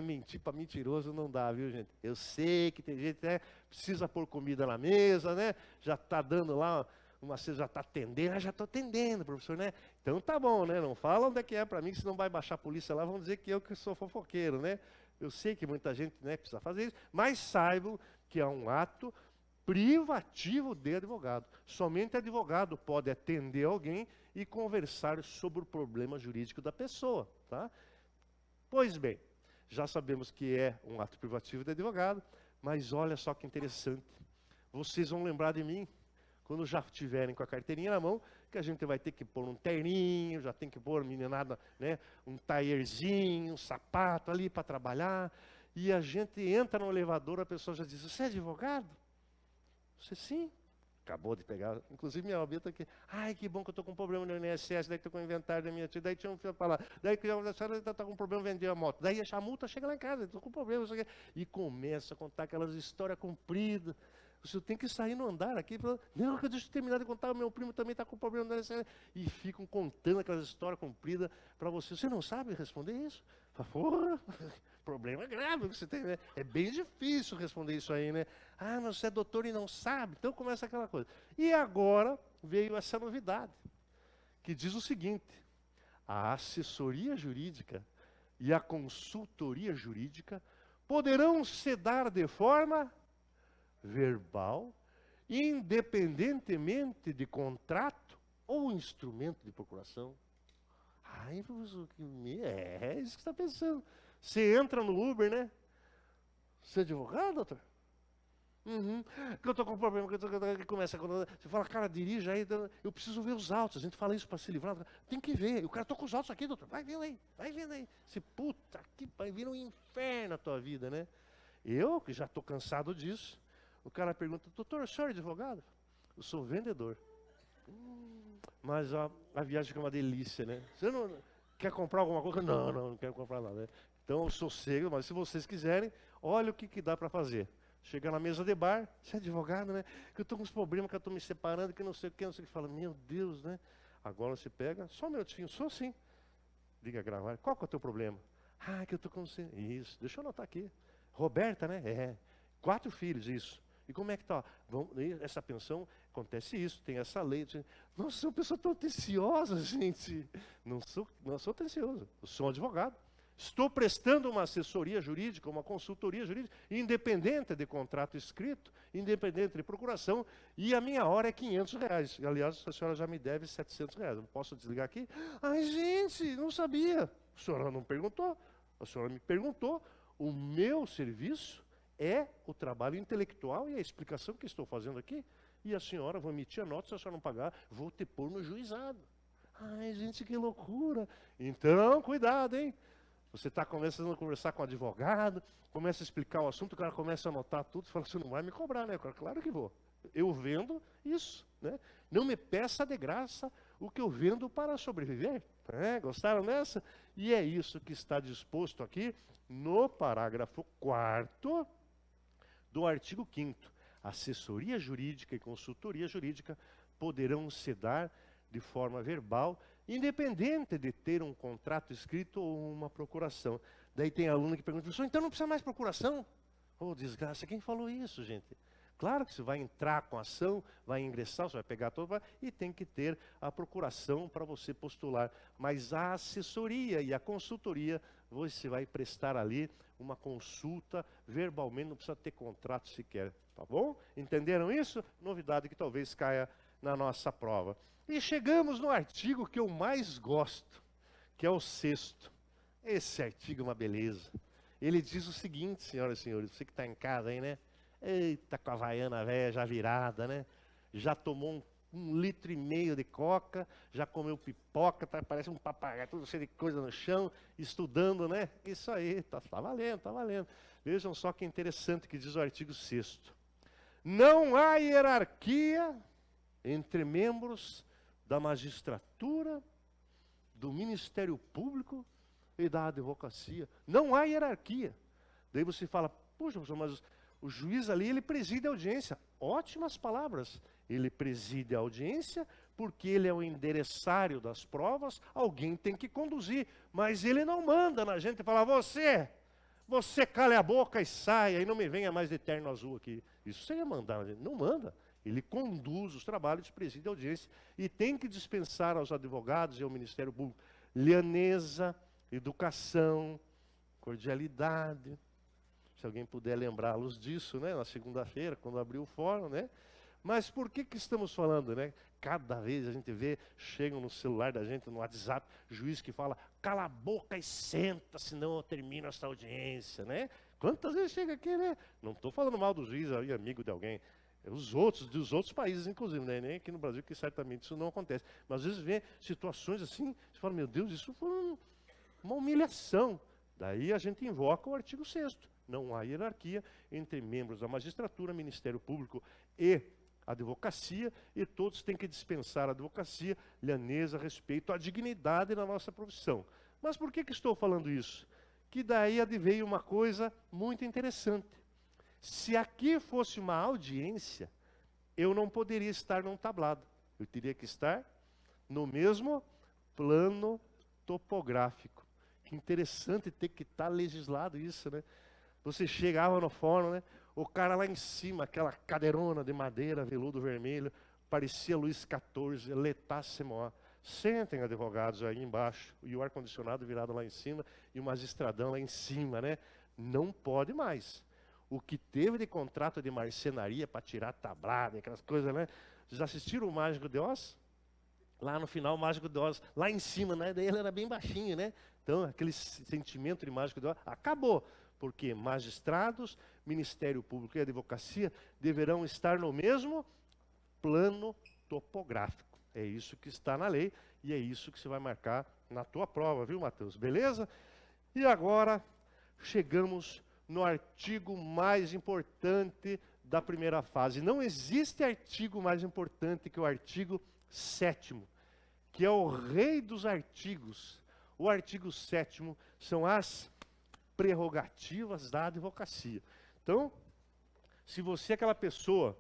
Mentir para mentiroso não dá, viu, gente? Eu sei que tem gente que precisa pôr comida na mesa, né? Já está dando lá, você já está atendendo, já estou atendendo, professor, né? Então tá bom, né? Não fala onde é que é para mim, que senão vai baixar a polícia lá, vão dizer que eu que sou fofoqueiro, né? Eu sei que muita gente, né, precisa fazer isso, mas saibam que é um ato privativo de advogado. Somente advogado pode atender alguém e conversar sobre o problema jurídico da pessoa, tá? Pois bem, já sabemos que é um ato privativo de advogado, mas olha só que interessante. Vocês vão lembrar de mim quando já estiverem com a carteirinha na mão, que a gente vai ter que pôr um terninho, já tem que pôr, meninada, né, um taierzinho, um sapato ali para trabalhar. E a gente entra no elevador, a pessoa já diz, você é advogado? Você sim. Acabou de pegar, inclusive minha OAB está aqui. Ai, que bom que eu estou com um problema no INSS, daí estou com o inventário da minha tia, daí tinha um filho para lá, daí que a senhora está com um problema vender a moto, daí a multa chega lá em casa, estou com problema, isso aqui. E começa a contar aquelas histórias compridas. Você tem que sair no andar aqui, não, deixa eu terminar de contar, o meu primo também está com problema no INSS. E ficam contando aquelas histórias compridas para você. Você não sabe responder isso? Porra, problema grave que você tem, né? É bem difícil responder isso aí, né? Ah, mas você é doutor e não sabe. Então começa aquela coisa. E agora veio essa novidade, que diz o seguinte: a assessoria jurídica e a consultoria jurídica poderão se dar de forma verbal, independentemente de contrato ou instrumento de procuração. Ai, professor, é isso que você está pensando. Você entra no Uber, né? Você é advogado, doutor? Uhum. Que eu estou com um problema, que começa quando você fala, cara, dirija aí, eu preciso ver os autos. A gente fala isso para se livrar. Tem que ver. O cara, estou com os autos aqui, doutor. Vai vendo aí, vai vendo aí. Você, puta, que vai vir um inferno a tua vida, né? Eu, que já estou cansado disso, o cara pergunta, doutor, o senhor é advogado? Eu sou vendedor. Mas a viagem fica uma delícia, né? Você não quer comprar alguma coisa? Não quero comprar nada. Né? Então eu sossego, mas se vocês quiserem, olha o que dá para fazer. Chega na mesa de bar, você é advogado, né? Que eu estou com uns problemas, que eu estou me separando, que não sei o que, não sei o que. Fala, meu Deus, né? Agora você pega, só um minutinho, sou sim. Liga a gravar, qual que é o teu problema? Ah, que eu estou com você. Isso, deixa eu anotar aqui. Roberta, né? 4 filhos, isso. E como é que está? Essa pensão, acontece isso, tem essa lei. Nossa, sou uma pessoa tão atenciosa, gente. Não sou atencioso, eu sou um advogado. Estou prestando uma assessoria jurídica, uma consultoria jurídica, independente de contrato escrito, independente de procuração, e a minha hora é R$500. Aliás, a senhora já me deve R$700. Não posso desligar aqui? Ai, gente, não sabia. A senhora não perguntou. A senhora me perguntou. O meu serviço é o trabalho intelectual e a explicação que estou fazendo aqui. E a senhora, vou emitir a nota, se a senhora não pagar, vou te pôr no juizado. Ai, gente, que loucura. Então, cuidado, hein? Você está começando a conversar com o advogado, começa a explicar o assunto, o cara começa a anotar tudo, fala, você não vai me cobrar, né? Claro que vou. Eu vendo isso, né? Não me peça de graça o que eu vendo para sobreviver. Gostaram dessa? E é isso que está disposto aqui no parágrafo 4º do artigo 5º. Assessoria jurídica e consultoria jurídica poderão se dar de forma verbal, independente de ter um contrato escrito ou uma procuração. Daí tem aluno que pergunta, professor, então não precisa mais procuração? Oh, desgraça, quem falou isso, gente? Claro que você vai entrar com a ação, vai ingressar, você vai pegar todo, e tem que ter a procuração para você postular. Mas a assessoria e a consultoria, você vai prestar ali uma consulta verbalmente, não precisa ter contrato sequer, tá bom? Entenderam isso? Novidade que talvez caia na nossa prova. E chegamos no artigo que eu mais gosto, que é o 6º. Esse artigo é uma beleza. Ele diz o seguinte, senhoras e senhores, você que está em casa aí, né? Eita, com a havaiana velha já virada, né? Já tomou um litro e meio de coca, já comeu pipoca, parece um papagaio, tudo cheio de coisa no chão, estudando, né? Isso aí, tá valendo, tá valendo. Vejam só que interessante que diz o artigo 6º. Não há hierarquia entre membros da magistratura, do Ministério Público e da advocacia. Não há hierarquia. Daí você fala, puxa, professor, mas o juiz ali, ele preside a audiência. Ótimas palavras. Ele preside a audiência porque ele é o endereçário das provas, alguém tem que conduzir. Mas ele não manda na gente e fala, você cale a boca e saia, e não me venha mais de terno azul aqui. Isso seria mandar, não manda. Ele conduz os trabalhos, preside a audiência e tem que dispensar aos advogados e ao Ministério Público lhaneza, educação, cordialidade. Se alguém puder lembrá-los disso, né, na segunda-feira, quando abriu o fórum, né? Mas por que estamos falando, né? Cada vez a gente vê, chegam no celular da gente, no WhatsApp, juiz que fala, cala a boca e senta, senão eu termino essa audiência, né? Quantas vezes chega aqui, né? Não estou falando mal do juiz aí, amigo de alguém. Dos outros países, inclusive, né? Nem aqui no Brasil, que certamente isso não acontece. Mas às vezes vê situações assim, você fala, meu Deus, isso foi uma humilhação. Daí a gente invoca o artigo 6º. Não há hierarquia entre membros da magistratura, Ministério Público e advocacia, e todos têm que dispensar a advocacia, lhaneza, respeito à dignidade na nossa profissão. Mas por que estou falando isso? Que daí adveio uma coisa muito interessante. Se aqui fosse uma audiência, eu não poderia estar num tablado. Eu teria que estar no mesmo plano topográfico. Que interessante ter que estar legislado isso, né? Você chegava no fórum, né? O cara lá em cima, aquela cadeirona de madeira, veludo vermelho, parecia Luís XIV, L'État-c'est-moi. Sentem, advogados, aí embaixo, e o ar-condicionado virado lá em cima, e o magistradão lá em cima, né? Não pode mais. O que teve de contrato de marcenaria para tirar tablada, aquelas coisas, né? Vocês assistiram o Mágico de Oz? Lá no final, o Mágico de Oz, lá em cima, né? Daí ele era bem baixinho, né? Então, aquele sentimento de Mágico de Oz acabou. Porque magistrados, Ministério Público e Advocacia deverão estar no mesmo plano topográfico. É isso que está na lei e é isso que você vai marcar na tua prova, viu, Matheus? Beleza? E agora chegamos no artigo mais importante da primeira fase. Não existe artigo mais importante que o artigo 7º, que é o rei dos artigos. O artigo 7º são as prerrogativas da advocacia. Então, se você é aquela pessoa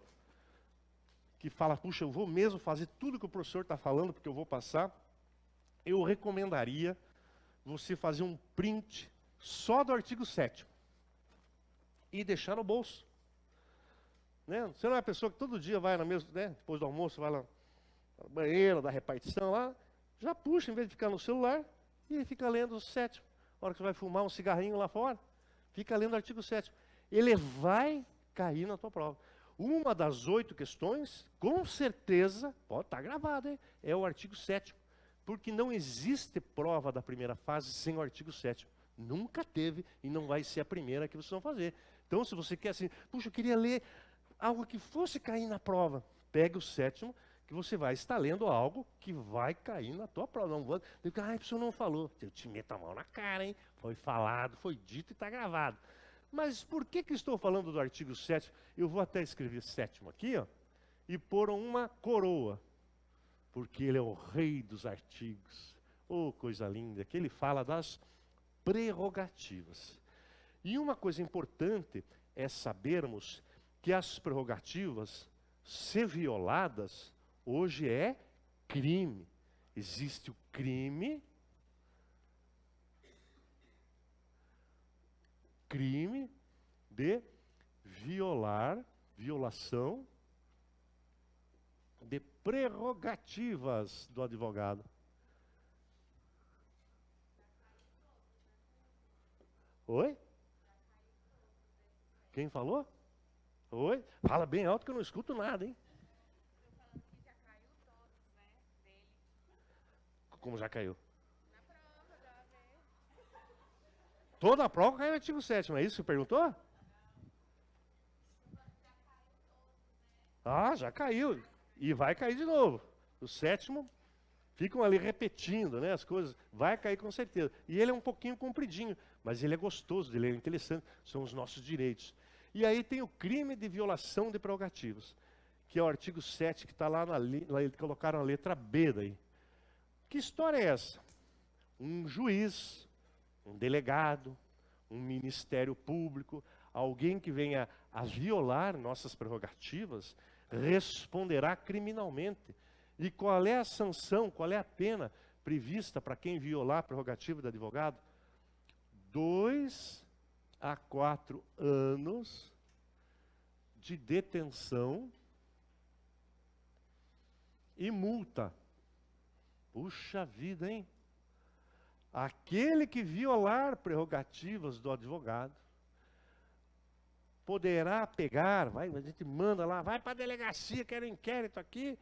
que fala, puxa, eu vou mesmo fazer tudo que o professor está falando, porque eu vou passar, eu recomendaria você fazer um print só do artigo 7º e deixar no bolso. Né? Você não é a pessoa que todo dia vai na mesma, né? Depois do almoço, vai lá no banheiro, da repartição lá, já puxa, em vez de ficar no celular, e fica lendo o 7º. A hora que você vai fumar um cigarrinho lá fora, fica lendo o artigo 7º. Ele vai cair na tua prova. Uma das 8 questões, com certeza, pode estar gravado, hein? É o artigo 7º. Porque não existe prova da primeira fase sem o artigo 7º. Nunca teve e não vai ser a primeira que vocês vão fazer. Então, se você quer assim, puxa, eu queria ler algo que fosse cair na prova, pegue o 7º, que você vai estar lendo algo que vai cair na tua prova. Não vou dizer, ah, o professor não falou. Eu te meto a mão na cara, hein? Foi falado, foi dito e está gravado. Mas por que estou falando do artigo 7º? Eu vou até escrever 7º aqui, ó, e pôr uma coroa. Porque ele é o rei dos artigos. Oh, coisa linda, que ele fala das prerrogativas. E uma coisa importante é sabermos que as prerrogativas, se violadas, hoje é crime. Existe o crime de violação de prerrogativas do advogado. Oi? Quem falou? Oi? Fala bem alto que eu não escuto nada, hein? Eu falando que já caiu todos, né? Dele. Como já caiu? Na prova da vez. Toda a prova caiu no artigo 7º, é isso que você perguntou? Ah, já caiu. E vai cair de novo. O 7º, ficam ali repetindo, né, as coisas. Vai cair com certeza. E ele é um pouquinho compridinho, mas ele é gostoso, ele é interessante. São os nossos direitos. E aí tem o crime de violação de prerrogativas, que é o artigo 7, que está lá colocaram a letra B daí. Que história é essa? Um juiz, um delegado, um ministério público, alguém que venha a violar nossas prerrogativas, responderá criminalmente. E qual é a sanção, qual é a pena prevista para quem violar a prerrogativa do advogado? 2 a 4 anos de detenção e multa. Puxa vida, hein? Aquele que violar prerrogativas do advogado poderá pegar, a gente manda lá, vai para a delegacia, quero inquérito aqui,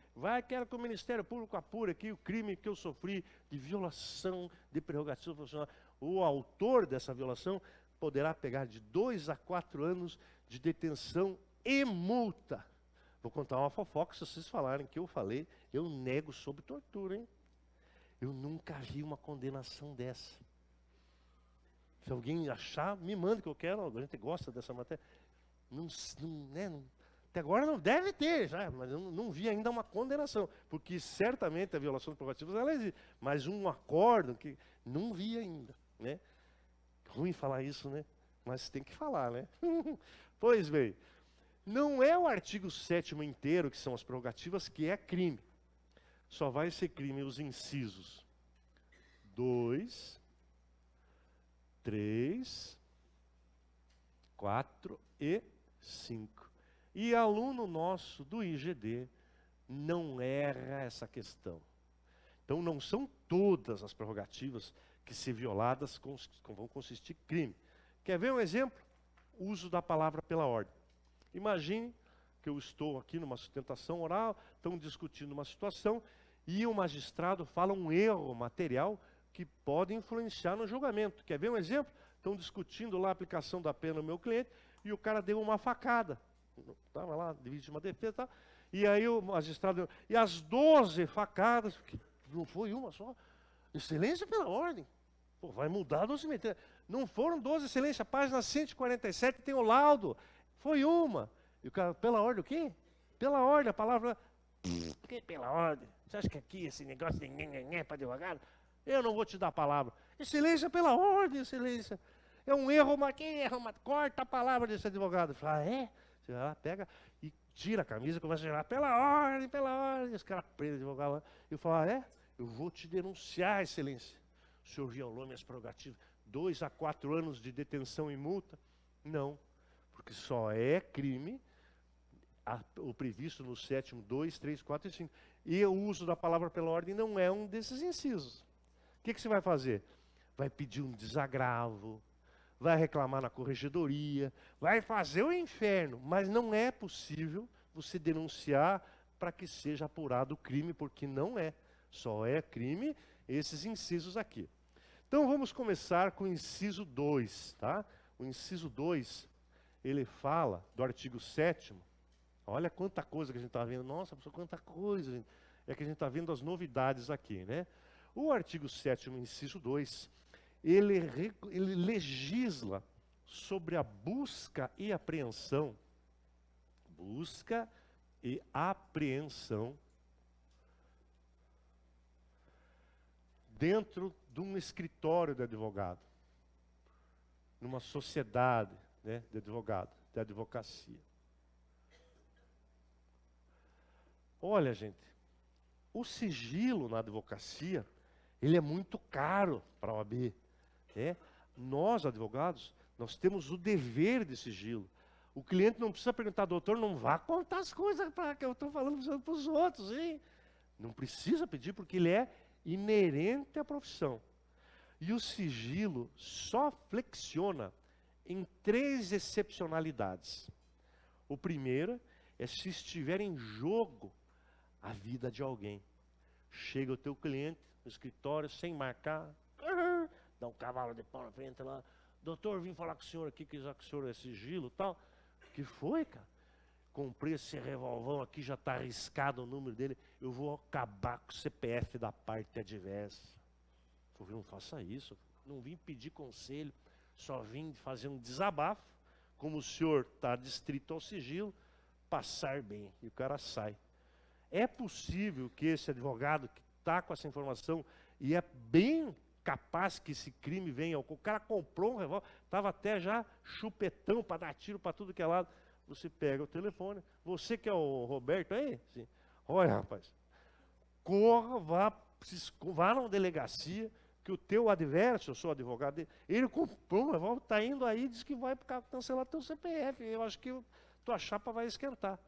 quero que o Ministério Público apure aqui o crime que eu sofri de violação de prerrogativa profissional. O autor dessa violação poderá pegar de 2 a 4 anos de detenção e multa. Vou contar uma fofoca, se vocês falarem que eu falei, eu nego sob tortura, hein? Eu nunca vi uma condenação dessa. Se alguém achar, me manda que eu quero, a gente gosta dessa matéria. Até agora não deve ter, já, mas eu não vi ainda uma condenação, porque certamente a violação de prerrogativas ela existe, mas um acordo que não vi ainda, né? Ruim falar isso, né? Mas tem que falar, né? Pois bem, não é o artigo 7º inteiro, que são as prerrogativas, que é crime. Só vai ser crime os incisos 2, 3, 4 e 5. E aluno nosso do IGD não erra essa questão. Então não são todas as prerrogativas que, se violadas, vão consistir em crime. Quer ver um exemplo? O uso da palavra pela ordem. Imagine que eu estou aqui numa sustentação oral, estão discutindo uma situação, e o magistrado fala um erro material que pode influenciar no julgamento. Quer ver um exemplo? Estão discutindo lá a aplicação da pena no meu cliente e o cara deu uma facada. Estava lá, de vítima defesa e tal. E aí o magistrado... E as 12 facadas, que não foi uma só. Excelência pela ordem. Pô, vai mudar do cemitério. Não foram 12, excelência. Página 147 tem o laudo. Foi uma. E o cara, pela ordem o quê? Pela ordem, a palavra... Por que pela ordem? Você acha que aqui esse negócio de nhenhenhé para advogado? Eu não vou te dar a palavra. Excelência pela ordem, excelência. É um erro, mas que erro? Corta a palavra desse advogado. Fala, é? Você vai lá, pega e tira a camisa e começa a girar. Pela ordem, pela ordem. Esse cara prende o advogado lá. Eu falo, eu vou te denunciar, excelência. O senhor violou minhas prerrogativas. 2 a 4 anos de detenção e multa? Não, porque só é crime o previsto no 7º, 2, 3, 4 e 5. E o uso da palavra pela ordem não é um desses incisos. O que você vai fazer? Vai pedir um desagravo, vai reclamar na corregedoria, vai fazer o inferno, mas não é possível você denunciar para que seja apurado o crime, porque não é. Só é crime esses incisos aqui. Então vamos começar com o inciso 2, tá? O inciso 2, ele fala do artigo 7º. Olha quanta coisa que a gente está vendo. Nossa, professor, quanta coisa, gente. É que a gente está vendo as novidades aqui, né? O artigo 7º, inciso 2, ele legisla sobre a busca e apreensão. Busca e apreensão dentro de um escritório de advogado, numa sociedade, né, de advogado, de advocacia. Olha, gente, o sigilo na advocacia, ele é muito caro para a OAB. Né? Nós, advogados, nós temos o dever de sigilo. O cliente não precisa perguntar, doutor, não vá contar as coisas que eu estou falando para os outros, hein? Não precisa pedir, porque ele é inerente à profissão. E o sigilo só flexiona em 3 excepcionalidades. O primeiro é se estiver em jogo a vida de alguém. Chega o teu cliente no escritório sem marcar, dá um cavalo de pau na frente lá. Doutor, vim falar com o senhor aqui, que já que o senhor é sigilo e tal. Que foi, cara? Comprei esse revolvão aqui, já está arriscado o número dele. Eu vou acabar com o CPF da parte adversa. Eu não faça isso. Não vim pedir conselho. Só vim fazer um desabafo. Como o senhor está adstrito ao sigilo, passar bem. E o cara sai. É possível que esse advogado que está com essa informação, e é bem capaz que esse crime venha. O cara comprou um revólver, estava até já chupetão para dar tiro para tudo que é lado. Você pega o telefone. Você que é o Roberto aí? Sim. Olha, rapaz, corra, vá na delegacia, que o teu adversário, eu sou advogado dele, ele comprou um revólver, está indo aí, diz que vai cancelar teu CPF. Eu acho que tua chapa vai esquentar.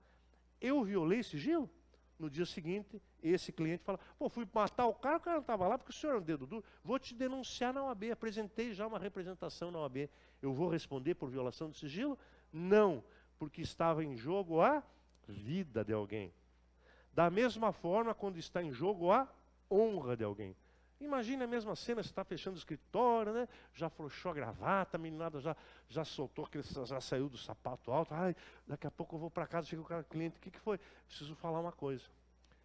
Eu violei sigilo? No dia seguinte, esse cliente fala, pô, fui matar o cara não estava lá porque o senhor é um dedo duro. Vou te denunciar na OAB, apresentei já uma representação na OAB. Eu vou responder por violação de sigilo? Não, porque estava em jogo a vida de alguém. Da mesma forma, quando está em jogo a honra de alguém. Imagine a mesma cena, você está fechando o escritório, né? Já afrouxou a gravata, a meninada já soltou, já saiu do sapato alto. Ai, daqui a pouco eu vou para casa, chega o cara, cliente, o que foi? Preciso falar uma coisa.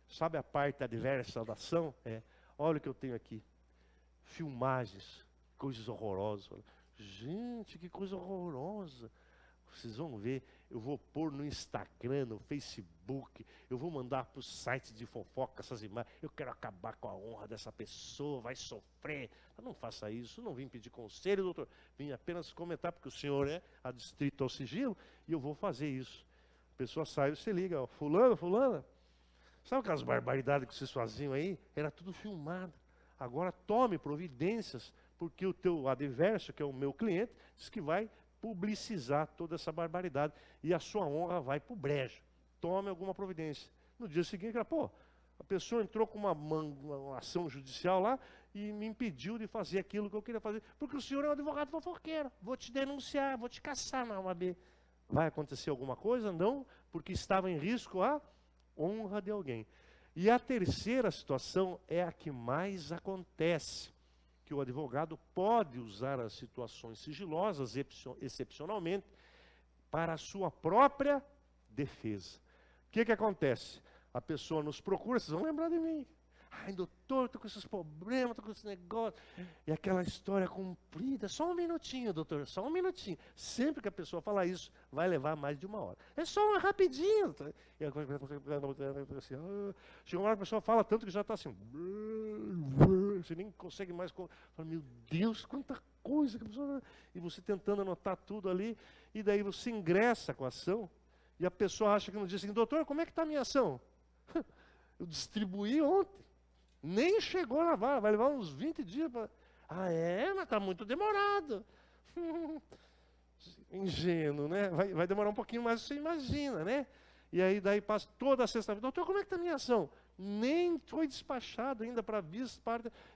Sabe a parte adversa da ação? Olha o que eu tenho aqui. Filmagens, coisas horrorosas. Gente, que coisa horrorosa. Vocês vão ver, eu vou pôr no Instagram, no Facebook, eu vou mandar para os sites de fofoca essas imagens. Eu quero acabar com a honra dessa pessoa, vai sofrer. Não faça isso, não vim pedir conselho, doutor. Vim apenas comentar, porque o senhor é adstrito ao sigilo, e eu vou fazer isso. A pessoa sai, você liga, ó, fulana. Sabe aquelas barbaridades que vocês faziam aí? Era tudo filmado. Agora tome providências, porque o teu adversário, que é o meu cliente, diz que vai publicizar toda essa barbaridade. E a sua honra vai para o brejo. Tome alguma providência. No dia seguinte, a pessoa entrou com uma ação judicial lá e me impediu de fazer aquilo que eu queria fazer. Porque o senhor é um advogado fofoqueiro. Vou te denunciar, vou te caçar na OAB. Vai acontecer alguma coisa? Não, porque estava em risco a honra de alguém. E a terceira situação é a que mais acontece, que o advogado pode usar as situações sigilosas, excepcionalmente, para a sua própria defesa. O que acontece? A pessoa nos procura, vocês vão lembrar de mim. Ai, doutor, estou com esses problemas, estou com esse negócio. E aquela história comprida. Só um minutinho, doutor, só um minutinho. Sempre que a pessoa falar isso, vai levar mais de 1 hora. É só uma rapidinho. Doutor. E assim, chega uma hora que a pessoa fala tanto que já está assim. Você nem consegue mais. Fala, meu Deus, quanta coisa que a pessoa. E você tentando anotar tudo ali. E daí você ingressa com a ação. E a pessoa acha que no dia seguinte, doutor, como é que está a minha ação? Eu distribuí ontem. Nem chegou na vara, vai levar uns 20 dias para... Ah, é? Mas está muito demorado. Ingênuo, né? Vai demorar um pouquinho mais, você imagina, né? E aí daí passa toda a sexta-feira. Doutor, como é que está a minha ação? Nem foi despachado ainda para vista,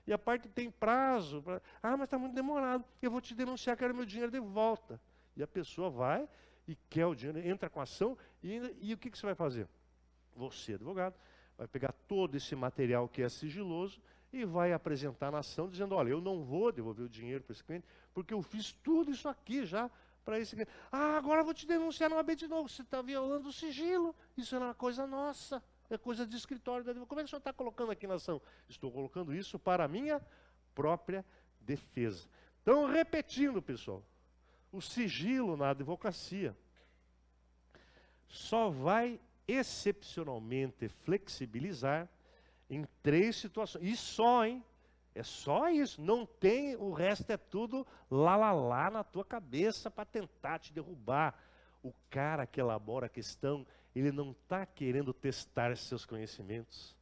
e a parte tem prazo. Ah, mas está muito demorado. Eu vou te denunciar, quero meu dinheiro de volta. E a pessoa vai e quer o dinheiro, entra com a ação, e o que você vai fazer? Você, advogado, vai pegar todo esse material que é sigiloso e vai apresentar na ação, dizendo, olha, eu não vou devolver o dinheiro para esse cliente, porque eu fiz tudo isso aqui já para esse cliente. Ah, agora eu vou te denunciar no AB de novo, você está violando o sigilo, isso é uma coisa nossa, é coisa de escritório da advocacia. Como é que o senhor está colocando aqui na ação? Estou colocando isso para a minha própria defesa. Então, repetindo, pessoal, o sigilo na advocacia só vai excepcionalmente flexibilizar em 3 situações. E só, hein? É só isso. Não tem, o resto é tudo lá na tua cabeça para tentar te derrubar. O cara que elabora a questão, ele não está querendo testar seus conhecimentos.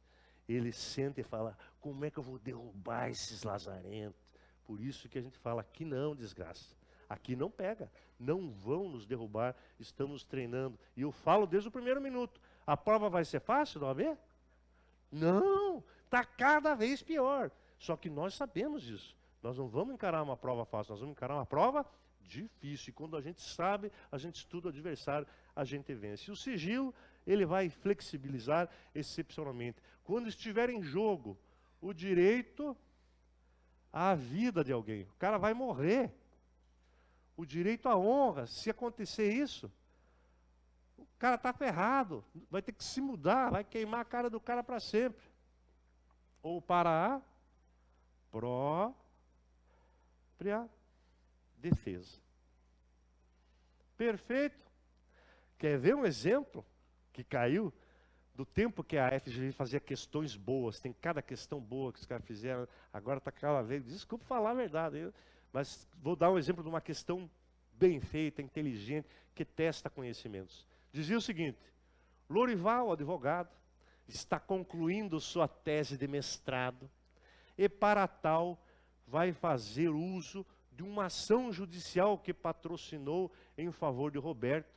Ele sente e fala, como é que eu vou derrubar esses lazarentos? Por isso que a gente fala, aqui não, desgraça. Aqui não pega. Não vão nos derrubar, estamos treinando. E eu falo desde o primeiro minuto. A prova vai ser fácil, não é? Não, está cada vez pior. Só que nós sabemos disso. Nós não vamos encarar uma prova fácil, nós vamos encarar uma prova difícil. E quando a gente sabe, a gente estuda o adversário, a gente vence. E o sigilo, ele vai flexibilizar excepcionalmente. Quando estiver em jogo o direito à vida de alguém, o cara vai morrer. O direito à honra, se acontecer isso, o cara está ferrado, vai ter que se mudar, vai queimar a cara do cara para sempre. Ou para a própria defesa. Perfeito? Quer ver um exemplo que caiu do tempo que a FGV fazia questões boas? Tem cada questão boa que os caras fizeram, agora está cada vez... Desculpa falar a verdade, mas vou dar um exemplo de uma questão bem feita, inteligente, que testa conhecimentos. Dizia o seguinte, Lorival, advogado, está concluindo sua tese de mestrado e, para tal, vai fazer uso de uma ação judicial que patrocinou em favor de Roberto.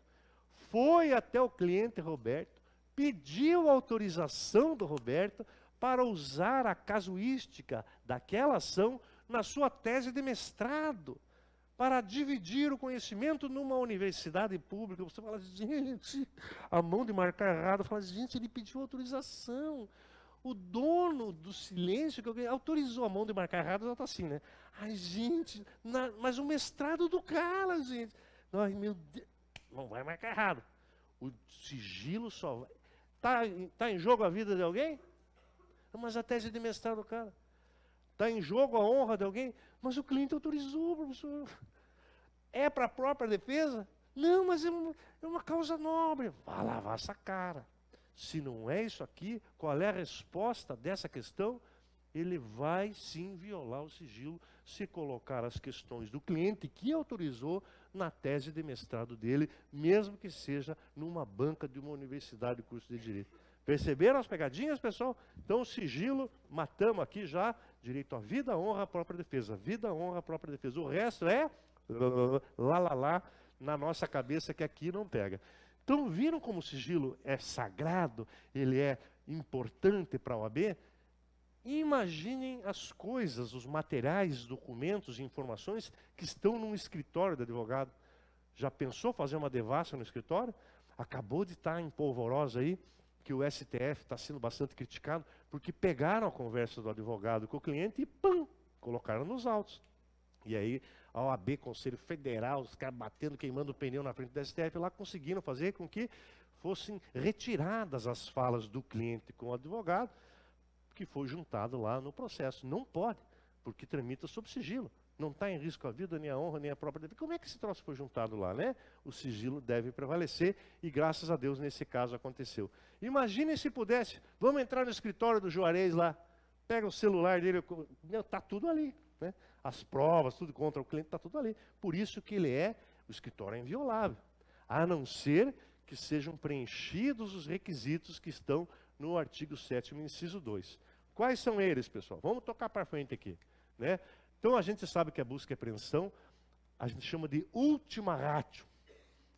Foi até o cliente Roberto, pediu autorização do Roberto para usar a casuística daquela ação na sua tese de mestrado, para dividir o conhecimento numa universidade pública. Você fala, gente, a mão de marcar errado, fala, gente, ele pediu autorização. O dono do silêncio que alguém autorizou a mão de marcar errado, ela está assim, né? Ai, gente, mas o mestrado do cara, gente. Ai, meu Deus, não vai marcar errado. O sigilo só vai... Tá em jogo a vida de alguém? Mas a tese de mestrado do cara. Está em jogo a honra de alguém? Mas o cliente autorizou, professor. É para a própria defesa? Não, mas é uma causa nobre. Vai lavar essa cara. Se não é isso aqui, qual é a resposta dessa questão? Ele vai sim violar o sigilo se colocar as questões do cliente que autorizou na tese de mestrado dele, mesmo que seja numa banca de uma universidade, curso de direito. Perceberam as pegadinhas, pessoal? Então, o sigilo, matamos aqui já, direito à vida, honra, à própria defesa. Vida, honra, à própria defesa. O resto é lá, na nossa cabeça, que aqui não pega. Então, viram como o sigilo é sagrado, ele é importante para a OAB? Imaginem as coisas, os materiais, documentos e informações que estão num escritório do advogado. Já pensou fazer uma devassa no escritório? Acabou de estar em Polvorosa aí, que o STF está sendo bastante criticado, porque pegaram a conversa do advogado com o cliente e pam, colocaram nos autos. E aí a OAB, Conselho Federal, os caras batendo, queimando o pneu na frente do STF, lá conseguiram fazer com que fossem retiradas as falas do cliente com o advogado, que foi juntado lá no processo. Não pode, porque tramita sob sigilo. Não está em risco a vida, nem a honra, nem a própria vida. Como é que esse troço foi juntado lá, né? O sigilo deve prevalecer e graças a Deus nesse caso aconteceu. Imagine se pudesse, vamos entrar no escritório do Juarez lá, pega o celular dele, está tudo ali, né? As provas, tudo contra o cliente, está tudo ali. Por isso que o escritório é inviolável, a não ser que sejam preenchidos os requisitos que estão no artigo 7º, inciso 2. Quais são eles, pessoal? Vamos tocar para frente aqui, né? Então a gente sabe que a busca e apreensão, a gente chama de ultima ratio.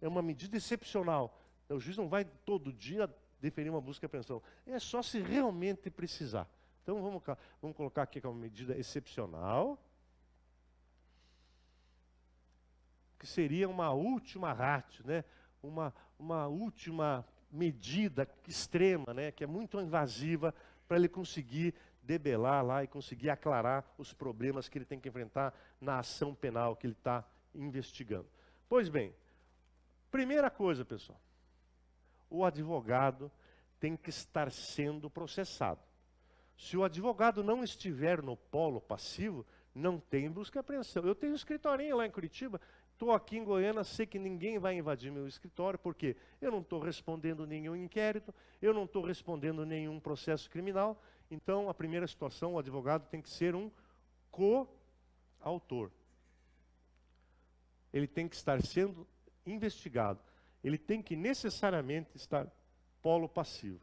É uma medida excepcional. O juiz não vai todo dia deferir uma busca e apreensão. É só se realmente precisar. Então vamos colocar aqui que é uma medida excepcional, que seria uma última ratio, né? Uma última medida extrema, né? Que é muito invasiva para ele conseguir debelar lá e conseguir aclarar os problemas que ele tem que enfrentar na ação penal que ele está investigando. Pois bem, primeira coisa, pessoal, o advogado tem que estar sendo processado. Se o advogado não estiver no polo passivo, não tem busca e apreensão. Eu tenho um escritorinho lá em Curitiba, estou aqui em Goiânia, sei que ninguém vai invadir meu escritório, porque eu não estou respondendo nenhum inquérito, eu não estou respondendo nenhum processo criminal. Então, a primeira situação, o advogado tem que ser um coautor. Ele tem que estar sendo investigado. Ele tem que necessariamente estar polo passivo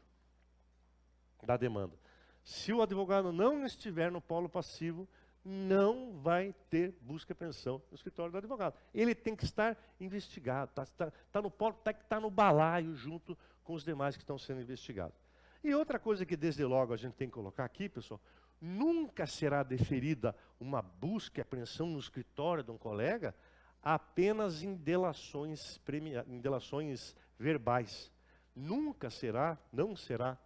da demanda. Se o advogado não estiver no polo passivo, não vai ter busca e apreensão no escritório do advogado. Ele tem que estar investigado, tá no polo, tem que estar no balaio junto com os demais que estão sendo investigados. E outra coisa que desde logo a gente tem que colocar aqui, pessoal, nunca será deferida uma busca e apreensão no escritório de um colega apenas em delações verbais. Nunca será, não será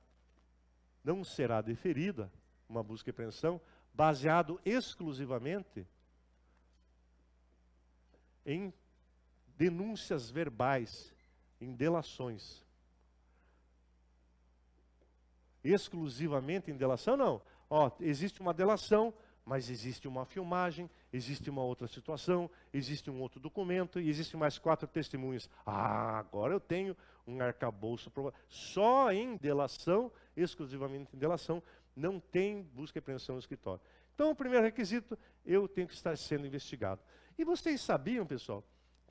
deferida uma busca e apreensão baseado exclusivamente em denúncias verbais, em delações. Exclusivamente em delação, não. Existe uma delação, mas existe uma filmagem, existe uma outra situação, existe um outro documento e existem mais 4 testemunhas. Agora eu tenho um arcabouço. Só em delação, exclusivamente em delação, não tem busca e apreensão no escritório. Então, o primeiro requisito, eu tenho que estar sendo investigado. E vocês sabiam, pessoal,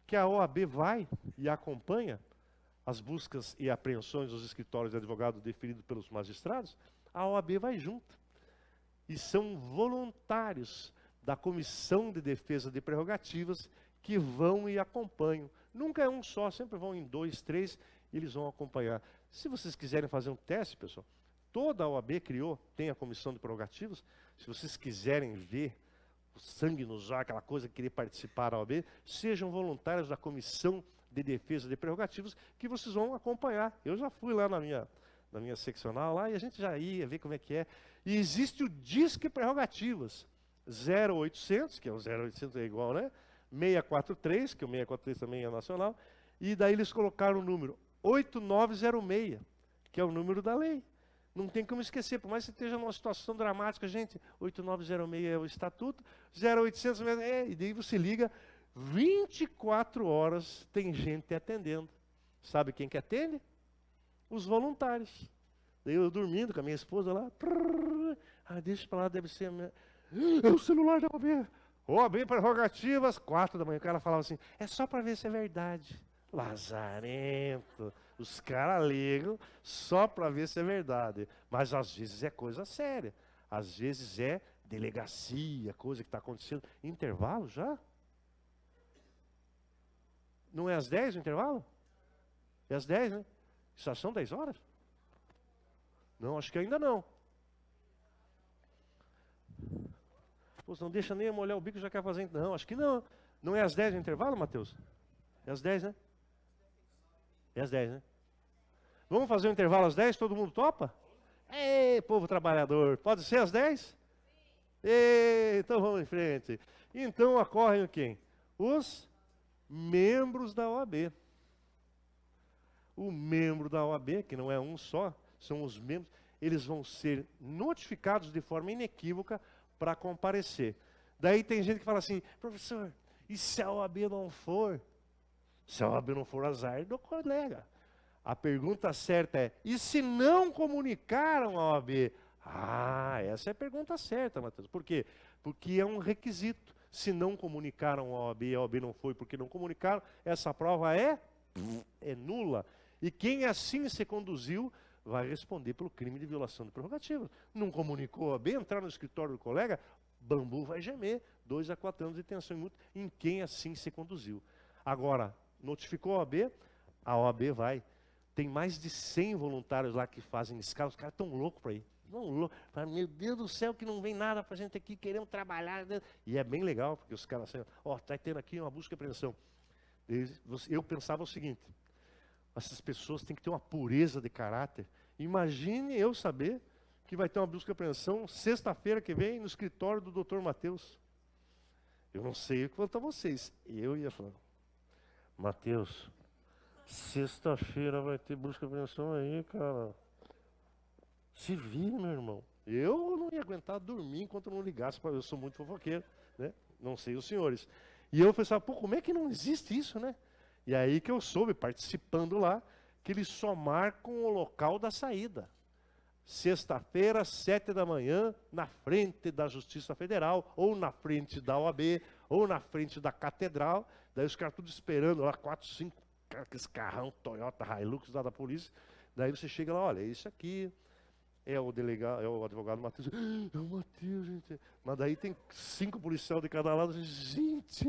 que a OAB vai e acompanha as buscas e apreensões dos escritórios de advogado deferidos pelos magistrados? A OAB vai junto. E são voluntários da Comissão de Defesa de Prerrogativas que vão e acompanham. Nunca é um só, sempre vão em 2, 3, e eles vão acompanhar. Se vocês quiserem fazer um teste, pessoal, toda a OAB tem a Comissão de Prerrogativas. Se vocês quiserem ver o sangue nos olhos, aquela coisa, querer participar da OAB, sejam voluntários da Comissão de Defesa de Prerrogativas, que vocês vão acompanhar. Eu já fui lá na minha seccional, lá, e a gente já ia ver como é que é. E existe o Disque Prerrogativas, 0800, que é o 0800 é igual, né? 643, que o 643 também é nacional, e daí eles colocaram o número 8906, que é o número da lei. Não tem como esquecer, por mais que você esteja numa situação dramática, gente, 8906 é o estatuto, 0800 e daí você liga, 24 horas tem gente atendendo. Sabe quem que atende? Os voluntários. Daí eu dormindo com a minha esposa lá, deixa pra lá, deve ser é o celular da OAB. OAB Prerrogativas, 4 da manhã. O cara falava assim, é só para ver se é verdade. Lazarento. Os caras ligam só para ver se é verdade. Mas às vezes é coisa séria. Às vezes é delegacia, coisa que está acontecendo. Intervalo já? Não é às 10 o intervalo? É às 10, né? Já são 10 horas? Não, acho que ainda não. Pô, não deixa nem molhar o bico, já quer fazer. Não, acho que não. Não é às 10 o intervalo, Matheus? É às 10, né? É às 10, né? Vamos fazer um intervalo às 10? Todo mundo topa? Ei, povo trabalhador, pode ser às 10? Ei, então vamos em frente. Então ocorrem quem? Os membros da OAB. O membro da OAB, que não é um só, são os membros, eles vão ser notificados de forma inequívoca para comparecer. Daí tem gente que fala assim, professor, e se a OAB não for? Se a OAB não for, azar do colega. A pergunta certa é, e se não comunicaram a OAB? Ah, essa é a pergunta certa, Matheus. Por quê? Porque é um requisito. Se não comunicaram a OAB não foi porque não comunicaram, essa prova é nula. E quem assim se conduziu vai responder pelo crime de violação de prerrogativas. Não comunicou a OAB, entrar no escritório do colega, bambu vai gemer. 2 a 4 anos de detenção e multa em quem assim se conduziu. Agora, notificou a OAB vai. Tem mais de 100 voluntários lá que fazem escala, os caras estão loucos para ir. Meu Deus do céu, que não vem nada para a gente aqui, queremos trabalhar. E é bem legal, porque os caras assim, está tendo aqui uma busca e apreensão. Eu pensava o seguinte, essas pessoas têm que ter uma pureza de caráter. Imagine eu saber que vai ter uma busca e apreensão sexta-feira que vem no escritório do Dr. Matheus. Eu não sei o que quanto a vocês. Eu ia falar, Matheus, sexta-feira vai ter busca e apreensão aí, cara. Se vira, meu irmão. Eu não ia aguentar dormir enquanto eu não ligasse, eu sou muito fofoqueiro, né? Não sei os senhores. E eu pensava, pô, como é que não existe isso, né? E aí que eu soube, participando lá, que eles só marcam o local da saída. Sexta-feira, 7 da manhã, na frente da Justiça Federal, ou na frente da OAB, ou na frente da Catedral. Daí os caras tudo esperando lá, 4, 5, aqueles carrão Toyota Hilux lá da polícia. Daí você chega lá, olha, é isso aqui. É o delegado, é o advogado Matheus. É o Matheus, gente. Mas daí tem 5 policiais de cada lado. Gente,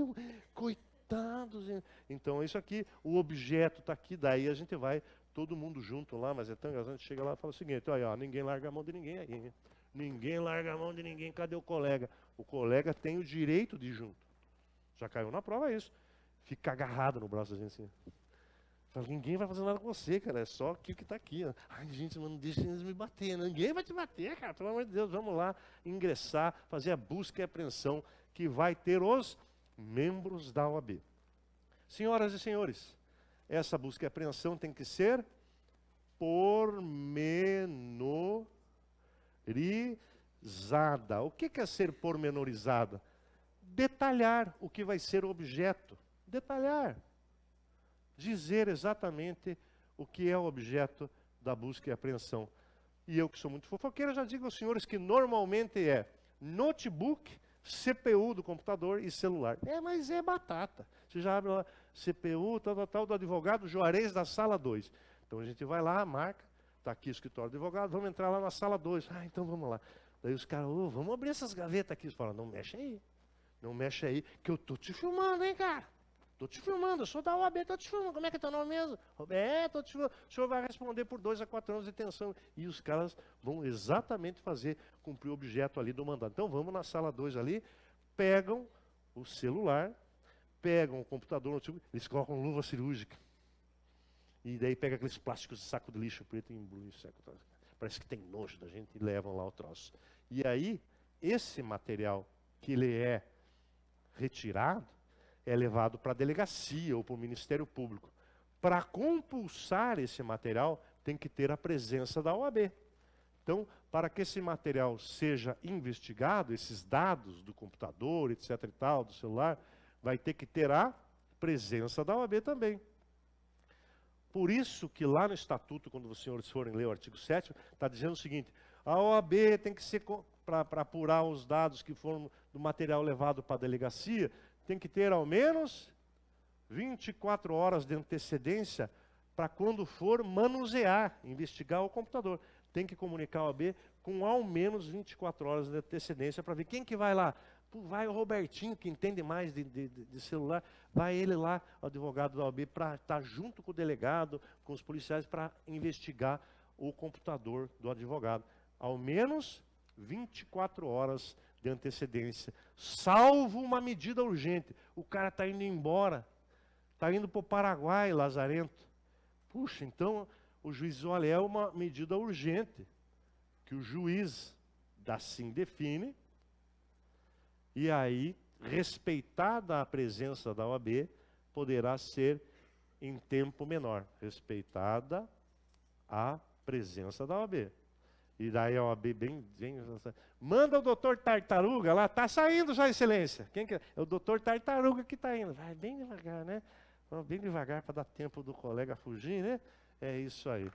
coitados. Gente. Então é isso aqui. O objeto está aqui. Daí a gente vai, todo mundo junto lá. Mas é tão engraçado. A gente chega lá e fala o seguinte: olha, ó, ninguém larga a mão de ninguém aí. Hein? Ninguém larga a mão de ninguém. Cadê o colega? O colega tem o direito de ir junto. Já caiu na prova isso. Fica agarrado no braço da gente assim. Ninguém vai fazer nada com você, cara. É só aquilo que está aqui. Ó. Ai, gente, não deixa eles me bater. Ninguém vai te bater, cara. Pelo amor de Deus, vamos lá ingressar, fazer a busca e apreensão que vai ter os membros da OAB. Senhoras e senhores, essa busca e apreensão tem que ser pormenorizada. O que é ser pormenorizada? Detalhar o que vai ser o objeto. Detalhar. Dizer exatamente o que é o objeto da busca e apreensão. E eu que sou muito fofoqueiro, já digo aos senhores que normalmente é notebook, CPU do computador e celular. Mas é batata. Você já abre lá, CPU, tal, do advogado Juarez da sala 2. Então a gente vai lá, marca, está aqui o escritório do advogado, vamos entrar lá na sala 2. Então vamos lá. Daí os caras, vamos abrir essas gavetas aqui. Eles falam, não mexe aí. Não mexe aí, que eu tô te filmando, hein, cara. Estou te filmando, eu sou da OAB, estou te filmando. Como é que é teu nome mesmo? Estou te filmando. O senhor vai responder por 2 a 4 anos de detenção. E os caras vão exatamente cumprir o objeto ali do mandado. Então vamos na sala 2 ali, pegam o celular, pegam o computador, eles colocam luva cirúrgica. E daí pega aqueles plásticos de saco de lixo preto e embrulha, parece que tem nojo da gente e levam lá o troço. E aí, esse material que ele é retirado, é levado para a delegacia ou para o Ministério Público. Para compulsar esse material, tem que ter a presença da OAB. Então, para que esse material seja investigado, esses dados do computador, etc. e tal, do celular, vai ter que ter a presença da OAB também. Por isso que lá no Estatuto, quando os senhores forem ler o artigo 7º, está dizendo o seguinte, a OAB tem que ser, para apurar os dados que foram do material levado para a delegacia, tem que ter ao menos 24 horas de antecedência para quando for manusear, investigar o computador. Tem que comunicar ao OAB com ao menos 24 horas de antecedência para ver quem que vai lá. Vai o Robertinho, que entende mais de celular, vai ele lá, o advogado da OAB, para estar junto com o delegado, com os policiais, para investigar o computador do advogado. Ao menos 24 horas de antecedência, salvo uma medida urgente. O cara está indo embora, está indo para o Paraguai, lazarento. Puxa, então o juiz diz, olha, é uma medida urgente, que o juiz assim define, e aí, respeitada a presença da OAB, poderá ser em tempo menor. Respeitada a presença da OAB. E daí a OAB bem manda o doutor Tartaruga lá, está saindo já, excelência. Quem que é? É o doutor Tartaruga que está indo. Vai bem devagar, né? Vamos bem devagar para dar tempo do colega fugir, né? É isso aí.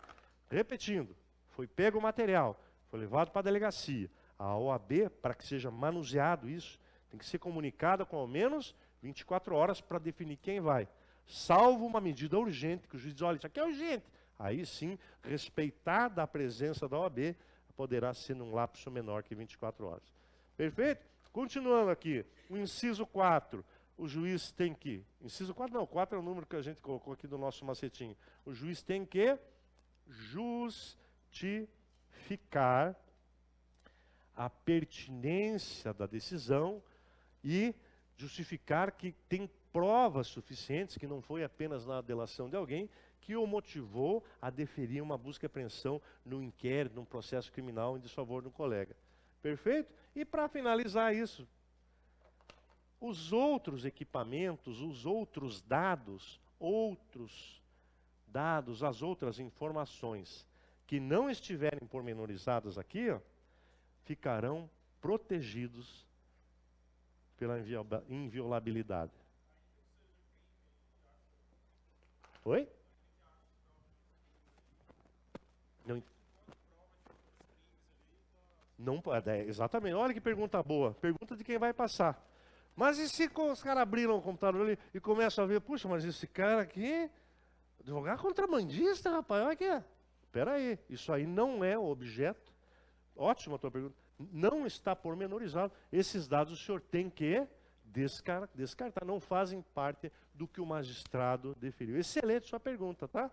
Repetindo, foi pego o material, foi levado para a delegacia. A OAB, para que seja manuseado isso, tem que ser comunicada com ao menos 24 horas para definir quem vai. Salvo uma medida urgente, que o juiz diz, olha, isso aqui é urgente. Aí sim, respeitada a presença da OAB, poderá ser num lapso menor que 24 horas. Perfeito? Continuando aqui, o inciso 4. O juiz tem que... Inciso 4 não, 4 é o número que a gente colocou aqui do nosso macetinho. O juiz tem que justificar a pertinência da decisão e justificar que tem provas suficientes, que não foi apenas na delação de alguém, que o motivou a deferir uma busca e apreensão no inquérito, num processo criminal em desfavor do colega. Perfeito? E para finalizar isso, os outros equipamentos, os outros dados, as outras informações que não estiverem pormenorizadas aqui, ó, ficarão protegidos pela inviolabilidade. Oi? Não, exatamente. Olha que pergunta boa. Pergunta de quem vai passar. Mas e se os caras abriram o computador ali e começam a ver, puxa, mas esse cara aqui, advogado contrabandista, rapaz, olha aqui. Espera aí, isso aí não é objeto. Ótima a tua pergunta. Não está pormenorizado. Esses dados o senhor tem que descartar. Não fazem parte do que o magistrado deferiu. Excelente sua pergunta, tá?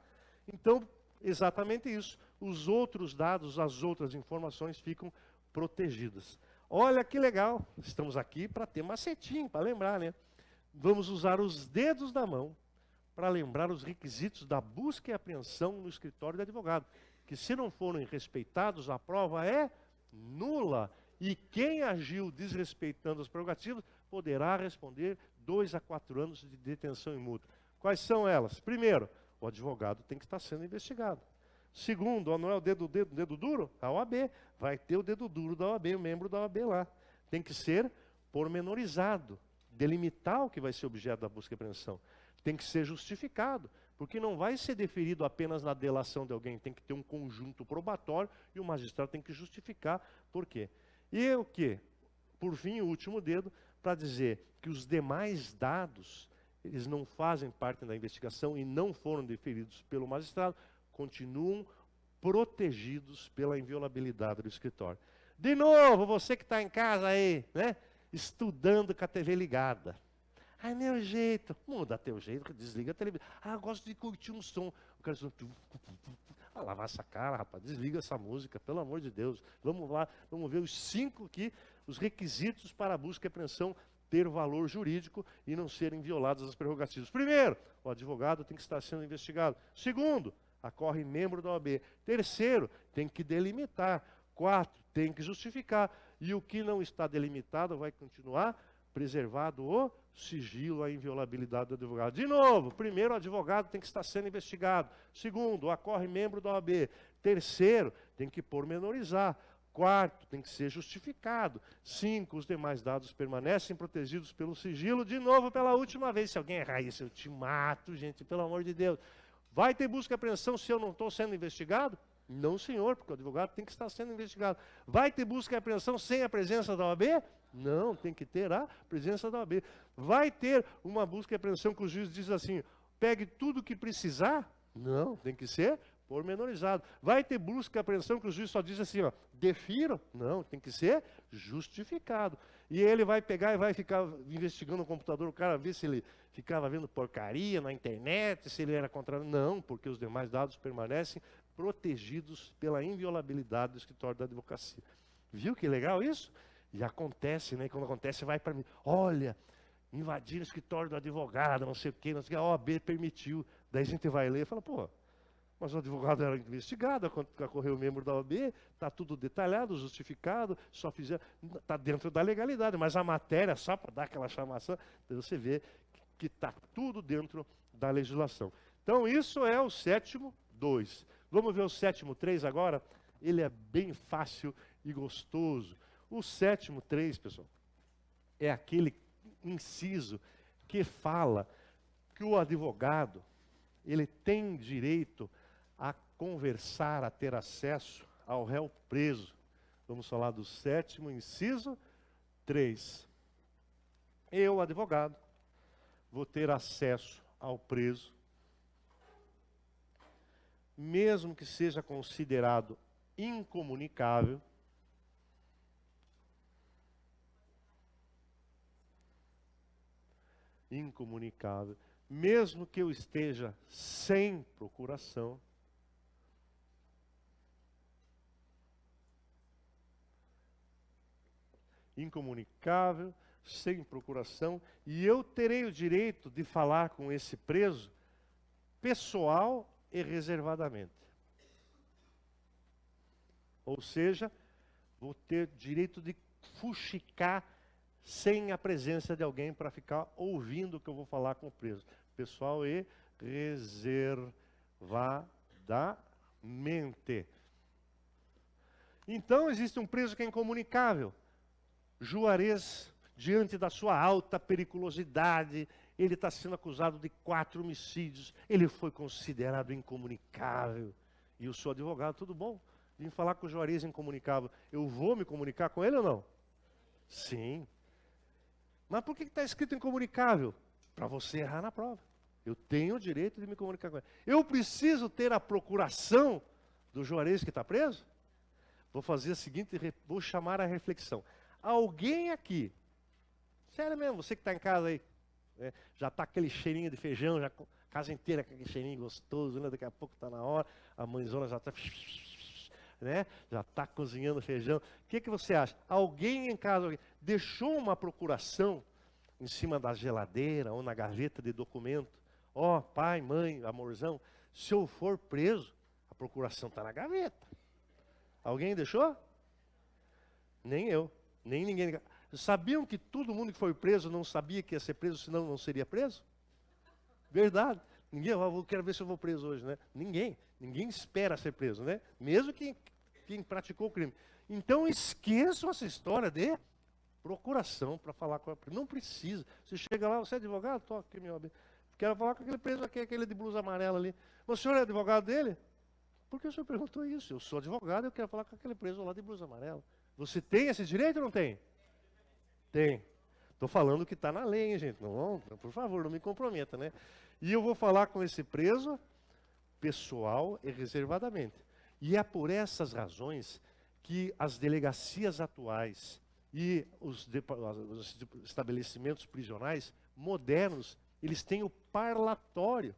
Então, exatamente isso. Os outros dados, as outras informações ficam protegidas. Olha que legal. Estamos aqui para ter macetinho, para lembrar, né? Vamos usar os dedos da mão para lembrar os requisitos da busca e apreensão no escritório do advogado. Que se não forem respeitados, a prova é nula. E quem agiu desrespeitando as prerrogativas poderá responder 2 a 4 anos de detenção em multa. Quais são elas? Primeiro, o advogado tem que estar sendo investigado. Segundo, não é o dedo duro? A OAB. Vai ter o dedo duro da OAB, o membro da OAB lá. Tem que ser pormenorizado, delimitar o que vai ser objeto da busca e apreensão. Tem que ser justificado, porque não vai ser deferido apenas na delação de alguém, tem que ter um conjunto probatório e o magistrado tem que justificar por quê. E o quê? Por fim, o último dedo, para dizer que os demais dados, eles não fazem parte da investigação e não foram deferidos pelo magistrado, continuam protegidos pela inviolabilidade do escritório. De novo, você que está em casa aí, né, estudando com a TV ligada. Ah, meu jeito. Muda teu jeito, desliga a televisão. Ah, eu gosto de curtir um som. O cara diz, lavar essa cara, rapaz, desliga essa música, pelo amor de Deus. Vamos lá, vamos ver os 5 aqui, os requisitos para a busca e apreensão ter valor jurídico e não serem violadas as prerrogativas. Primeiro, o advogado tem que estar sendo investigado. Segundo, acorre membro da OAB. Terceiro, tem que delimitar. 4, tem que justificar. E o que não está delimitado vai continuar preservado o sigilo, a inviolabilidade do advogado. De novo, primeiro, o advogado tem que estar sendo investigado. Segundo, ocorre membro da OAB. Terceiro, tem que pormenorizar. 4, tem que ser justificado. 5, os demais dados permanecem protegidos pelo sigilo. De novo, pela última vez, se alguém errar isso, eu te mato, gente, pelo amor de Deus. Vai ter busca e apreensão se eu não estou sendo investigado? Não, senhor, porque o advogado tem que estar sendo investigado. Vai ter busca e apreensão sem a presença da OAB? Não, tem que ter a presença da OAB. Vai ter uma busca e apreensão que o juiz diz assim, pegue tudo o que precisar? Não, tem que ser pormenorizado. Vai ter busca e apreensão que o juiz só diz assim, ó, defiro? Não, tem que ser justificado. E ele vai pegar e vai ficar investigando o computador, o cara ver se ele ficava vendo porcaria na internet, se ele era contrário. Não, porque os demais dados permanecem protegidos pela inviolabilidade do escritório da advocacia. Viu que legal isso? E acontece, né? Quando acontece, vai para mim. Olha, invadiram o escritório do advogado, não sei o quê, a OAB permitiu. Daí a gente vai ler e fala, pô, Mas o advogado era investigado, ocorreu membro da OAB, está tudo detalhado, justificado, só fizeram, está dentro da legalidade, mas a matéria, só para dar aquela chamação, você vê que está tudo dentro da legislação. Então isso é o sétimo 2. Vamos ver o sétimo 3 agora? Ele é bem fácil e gostoso. O sétimo 3, pessoal, é aquele inciso que fala que o advogado, ele tem direito a conversar, a ter acesso ao réu preso. Vamos falar do sétimo inciso 3. Eu, advogado, vou ter acesso ao preso, mesmo que seja considerado incomunicável, mesmo que eu esteja sem procuração, incomunicável, sem procuração, e eu terei o direito de falar com esse preso pessoal e reservadamente. Ou seja, vou ter direito de fuxicar sem a presença de alguém para ficar ouvindo o que eu vou falar com o preso. Pessoal e reservadamente. Então, existe um preso que é incomunicável. Juarez, diante da sua alta periculosidade, ele está sendo acusado de 4 homicídios, ele foi considerado incomunicável. E eu sou advogado, tudo bom? Vim falar com o Juarez incomunicável. Eu vou me comunicar com ele ou não? Sim. Mas por que está escrito incomunicável? Para você errar na prova. Eu tenho o direito de me comunicar com ele. Eu preciso ter a procuração do Juarez que está preso? Vou fazer a seguinte, vou chamar a reflexão. Alguém aqui, sério mesmo, você que está em casa aí, né, já está aquele cheirinho de feijão, já, a casa inteira com aquele cheirinho gostoso, né, daqui a pouco está na hora, a mãezona já está, né, já está cozinhando feijão. O que você acha? Alguém em casa deixou uma procuração em cima da geladeira ou na gaveta de documento? Ó, pai, mãe, amorzão, se eu for preso, a procuração está na gaveta. Alguém deixou? Nem eu. Nem ninguém. Sabiam que todo mundo que foi preso não sabia que ia ser preso, senão não seria preso? Verdade. Ninguém, eu quero ver se eu vou preso hoje, né? Ninguém. Ninguém espera ser preso, né? Mesmo quem praticou o crime. Então esqueçam essa história de procuração para falar com a... Não precisa. Você chega lá, você é advogado? Toca aqui, meu amigo. Quero falar com aquele preso aqui, aquele de blusa amarela ali. O senhor é advogado dele? Por que o senhor perguntou isso? Eu sou advogado e eu quero falar com aquele preso lá de blusa amarela. Você tem esse direito ou não tem? Tem. Estou falando que está na lei, hein, gente? Não, por favor, não me comprometa, né? E eu vou falar com esse preso pessoal e reservadamente. E é por essas razões que as delegacias atuais e os estabelecimentos prisionais modernos, eles têm o parlatório,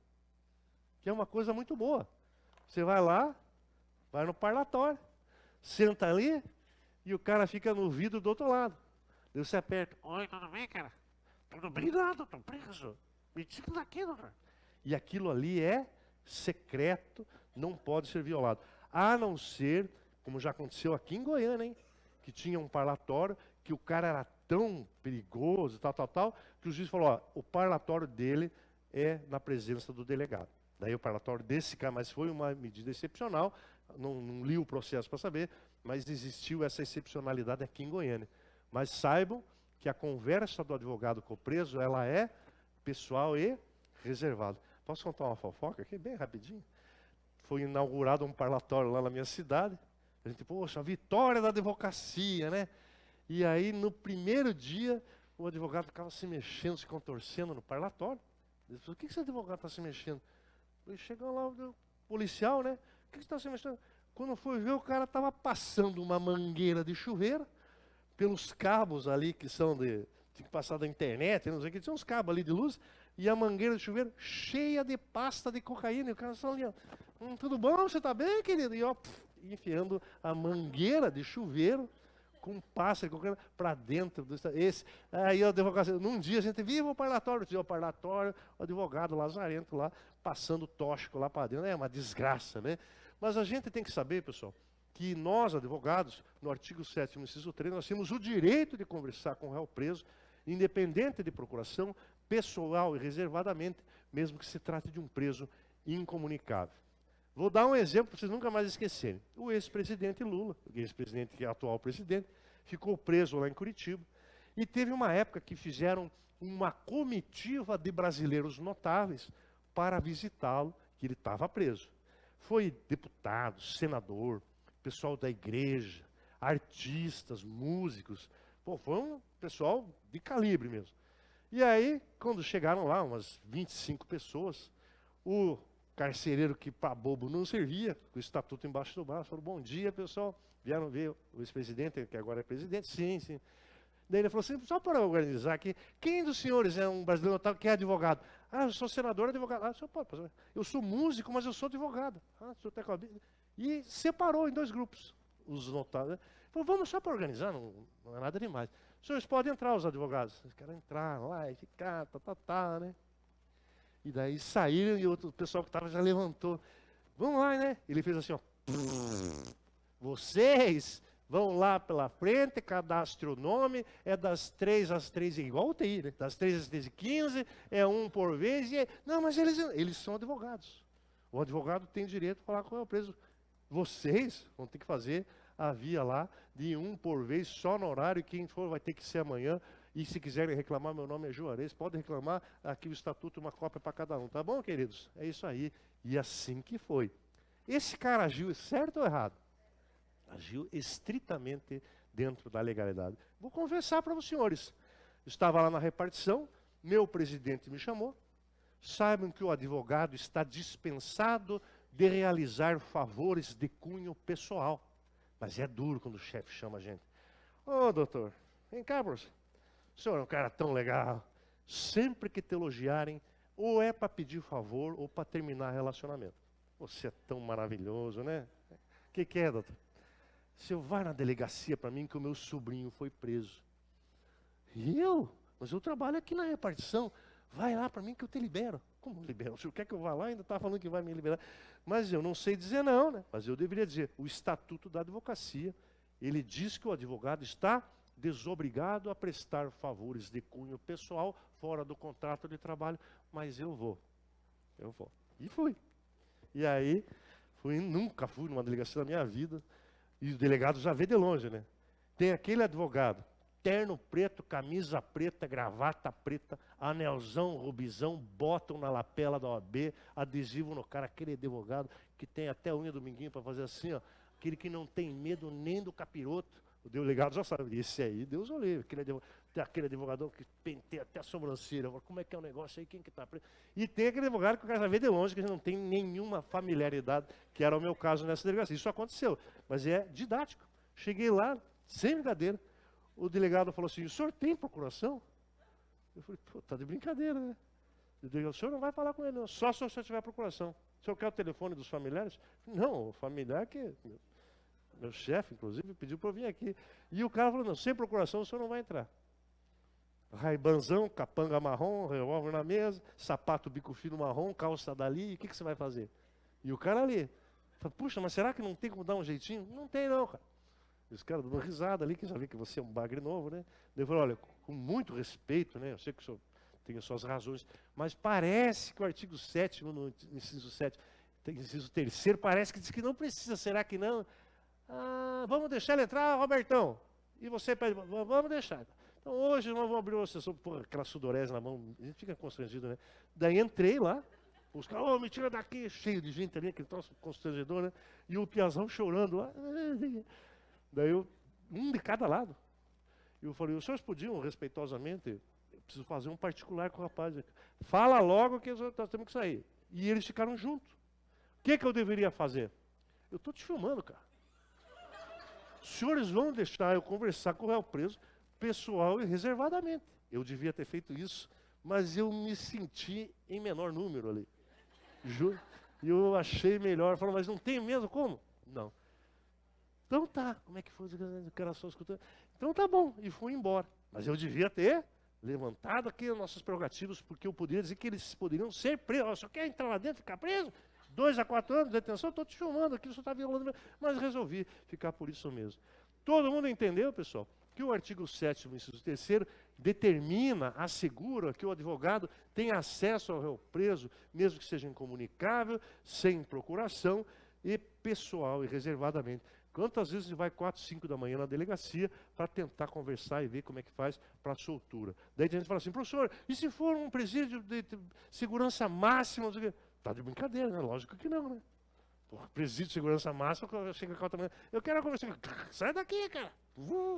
que é uma coisa muito boa. Você vai lá, vai no parlatório, senta ali, e o cara fica no vidro do outro lado. Daí você aperta. Oi, tudo bem, cara? Tudo bem? Nada, tô preso. Me tira daqui, doutor. E aquilo ali é secreto, não pode ser violado. A não ser, como já aconteceu aqui em Goiânia, hein? Que tinha um parlatório, que o cara era tão perigoso, tal, que o juiz falou, ó, o parlatório dele é na presença do delegado. Daí o parlatório desse cara, mas foi uma medida excepcional, não li o processo para saber, mas existiu essa excepcionalidade aqui em Goiânia. Mas saibam que a conversa do advogado com o preso, ela é pessoal e reservada. Posso contar uma fofoca aqui, bem rapidinho? Foi inaugurado um parlatório lá na minha cidade. A gente, poxa, a vitória da advocacia, né? E aí, no primeiro dia, o advogado ficava se mexendo, se contorcendo no parlatório. Ele falou, o que esse advogado está se mexendo? Ele chegou lá, o policial, né? O que você está se mexendo? Quando foi ver, o cara estava passando uma mangueira de chuveiro pelos cabos ali que são de... Tinha que passar da internet, não sei o que, tinha uns cabos ali de luz, e a mangueira de chuveiro cheia de pasta de cocaína. E o cara só ali, ó, tudo bom? Você está bem, querido? E ó, enfiando a mangueira de chuveiro com um pássaro colocando para dentro do esse. Aí o advogado, num dia a gente viva o parlatório, o parlatório, o advogado lazarento lá, passando tóxico lá para dentro. É uma desgraça, né? Mas a gente tem que saber, pessoal, que nós, advogados, no artigo 7º, inciso 3, nós temos o direito de conversar com o réu preso, independente de procuração, pessoal e reservadamente, mesmo que se trate de um preso incomunicável. Vou dar um exemplo para vocês nunca mais esquecerem. O ex-presidente Lula, o ex-presidente que é atual presidente, ficou preso lá em Curitiba. E teve uma época que fizeram uma comitiva de brasileiros notáveis para visitá-lo, que ele estava preso. Foi deputado, senador, pessoal da igreja, artistas, músicos. Pô, foi um pessoal de calibre mesmo. E aí, quando chegaram lá, umas 25 pessoas, o carcereiro que para bobo não servia, com o estatuto embaixo do braço, falou, bom dia, pessoal. Vieram ver o ex-presidente, que agora é presidente? Sim, sim. Daí ele falou assim, só para organizar aqui, quem dos senhores é um brasileiro notável que é advogado? Ah, eu sou senador, advogado. Ah, o senhor pode. Eu sou músico, mas eu sou advogado. Ah, o senhor tem a... E separou em 2 grupos os notáveis. Falou, vamos só para organizar, não é nada demais. Os senhores podem entrar, os advogados. Eles querem entrar lá e ficar, né? E daí saíram e o pessoal que estava já levantou. Vamos lá, né? Ele fez assim, ó. Vocês vão lá pela frente, cadastre o nome, é das 3 às 3, igual o TI, né? Das 3 às 3h15, é um por vez. Não, mas eles são advogados. O advogado tem direito de falar com o preso. Vocês vão ter que fazer a via lá de um por vez, só no horário, quem for vai ter que ser amanhã. E se quiserem reclamar, meu nome é Juarez, podem reclamar, aqui o estatuto, uma cópia para cada um, tá bom, queridos? É isso aí. E assim que foi. Esse cara agiu certo ou errado? Agiu estritamente dentro da legalidade. Vou confessar para os senhores. Estava lá na repartição, meu presidente me chamou. Saibam que o advogado está dispensado de realizar favores de cunho pessoal. Mas é duro quando o chefe chama a gente. Ô, doutor, vem cá, professor. O senhor é um cara tão legal. Sempre que te elogiarem, ou é para pedir favor, ou para terminar relacionamento. Você é tão maravilhoso, né? O que é, doutor? O senhor vai na delegacia para mim que o meu sobrinho foi preso. E eu? Mas eu trabalho aqui na repartição. Vai lá para mim que eu te libero. Como libero? O senhor quer que eu vá lá? Ainda está falando que vai me liberar. Mas eu não sei dizer não, né? Mas eu deveria dizer, o Estatuto da Advocacia, ele diz que o advogado está desobrigado a prestar favores de cunho pessoal fora do contrato de trabalho, mas eu vou. E fui. E aí, nunca fui numa delegacia na minha vida, e o delegado já vê de longe, né? Tem aquele advogado, terno preto, camisa preta, gravata preta, anelzão, rubizão, bottom na lapela da OAB, adesivo no cara, aquele advogado que tem até unha do minguinho para fazer assim, ó, aquele que não tem medo nem do capiroto. O delegado já sabe, esse aí, Deus o livre, aquele advogado que penteia até a sobrancelha, como é que é o negócio aí, quem que está preso? E tem aquele advogado que o cara já vê de longe, que não tem nenhuma familiaridade, que era o meu caso nessa delegacia. Isso aconteceu, mas é didático. Cheguei lá, sem brincadeira, o delegado falou assim, o senhor tem procuração? Eu falei, pô, tá de brincadeira, né? O senhor não vai falar com ele, não, só se o senhor tiver procuração. O senhor quer o telefone dos familiares? Não, o familiar que... Meu chefe, inclusive, pediu para eu vir aqui. E o cara falou, não, sem procuração o senhor não vai entrar. Raibanzão, capanga marrom, revólver na mesa, sapato bico fino marrom, calça dali, e o que você vai fazer? E o cara ali, fala, puxa, mas será que não tem como dar um jeitinho? Não tem não, cara. E os caras dando uma risada ali, que já vê que você é um bagre novo, né? Daí eu falei, olha, com muito respeito, né? Eu sei que o senhor tem as suas razões, mas parece que o artigo 7º, no inciso 7, inciso 3º, parece que diz que não precisa, será que não? Ah, vamos deixar ele entrar, Robertão. E você pede, vamos deixar. Então hoje nós vamos abrir uma sessão, porra, aquela sudorese na mão, a gente fica constrangido, né? Daí entrei lá, os caras, ô, me tira daqui, cheio de gente ali, aquele troço constrangedor, né? E o Piazão chorando lá. Daí um de cada lado. E eu falei, os senhores podiam, respeitosamente, eu preciso fazer um particular com o rapaz. Fala logo que nós temos que sair. E eles ficaram juntos. O que eu deveria fazer? Eu estou te filmando, cara. Os senhores vão deixar eu conversar com o réu preso, pessoal e reservadamente. Eu devia ter feito isso, mas eu me senti em menor número ali. Juro. E eu achei melhor. Falei, mas não tem mesmo como? Não. Então tá, como é que foi? O cara só escutando. Então tá bom, e fui embora. Mas eu devia ter levantado aqui as nossas prerrogativas, porque eu poderia dizer que eles poderiam ser presos. Só quer entrar lá dentro e ficar preso? 2 a 4 anos de detenção, estou te filmando aqui, você está violando. Mas resolvi ficar por isso mesmo. Todo mundo entendeu, pessoal, que o artigo 7º, inciso 3º, determina, assegura que o advogado tem acesso ao réu preso, mesmo que seja incomunicável, sem procuração e pessoal e reservadamente. Quantas vezes ele vai 4, 5 da manhã na delegacia para tentar conversar e ver como é que faz para a soltura. Daí a gente fala assim, professor, e se for um presídio de segurança máxima? Está de brincadeira, né? Lógico que não, né? Porra, presídio de segurança máxima, chega 4 da manhã, eu quero conversar, sai daqui, cara.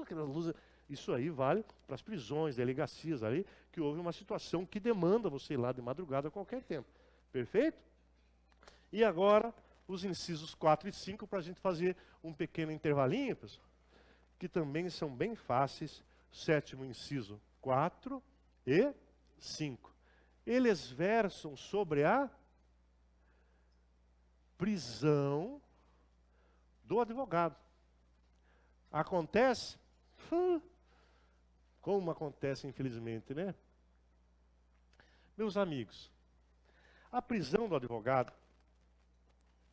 Aquelas luzes. Isso aí vale para as prisões, delegacias ali, que houve uma situação que demanda você ir lá de madrugada a qualquer tempo. Perfeito? E agora, os incisos 4 e 5, para a gente fazer um pequeno intervalinho, pessoal, que também são bem fáceis. 7º inciso 4 e 5. Eles versam sobre a prisão do advogado. Acontece? Como acontece, infelizmente, né? Meus amigos, a prisão do advogado,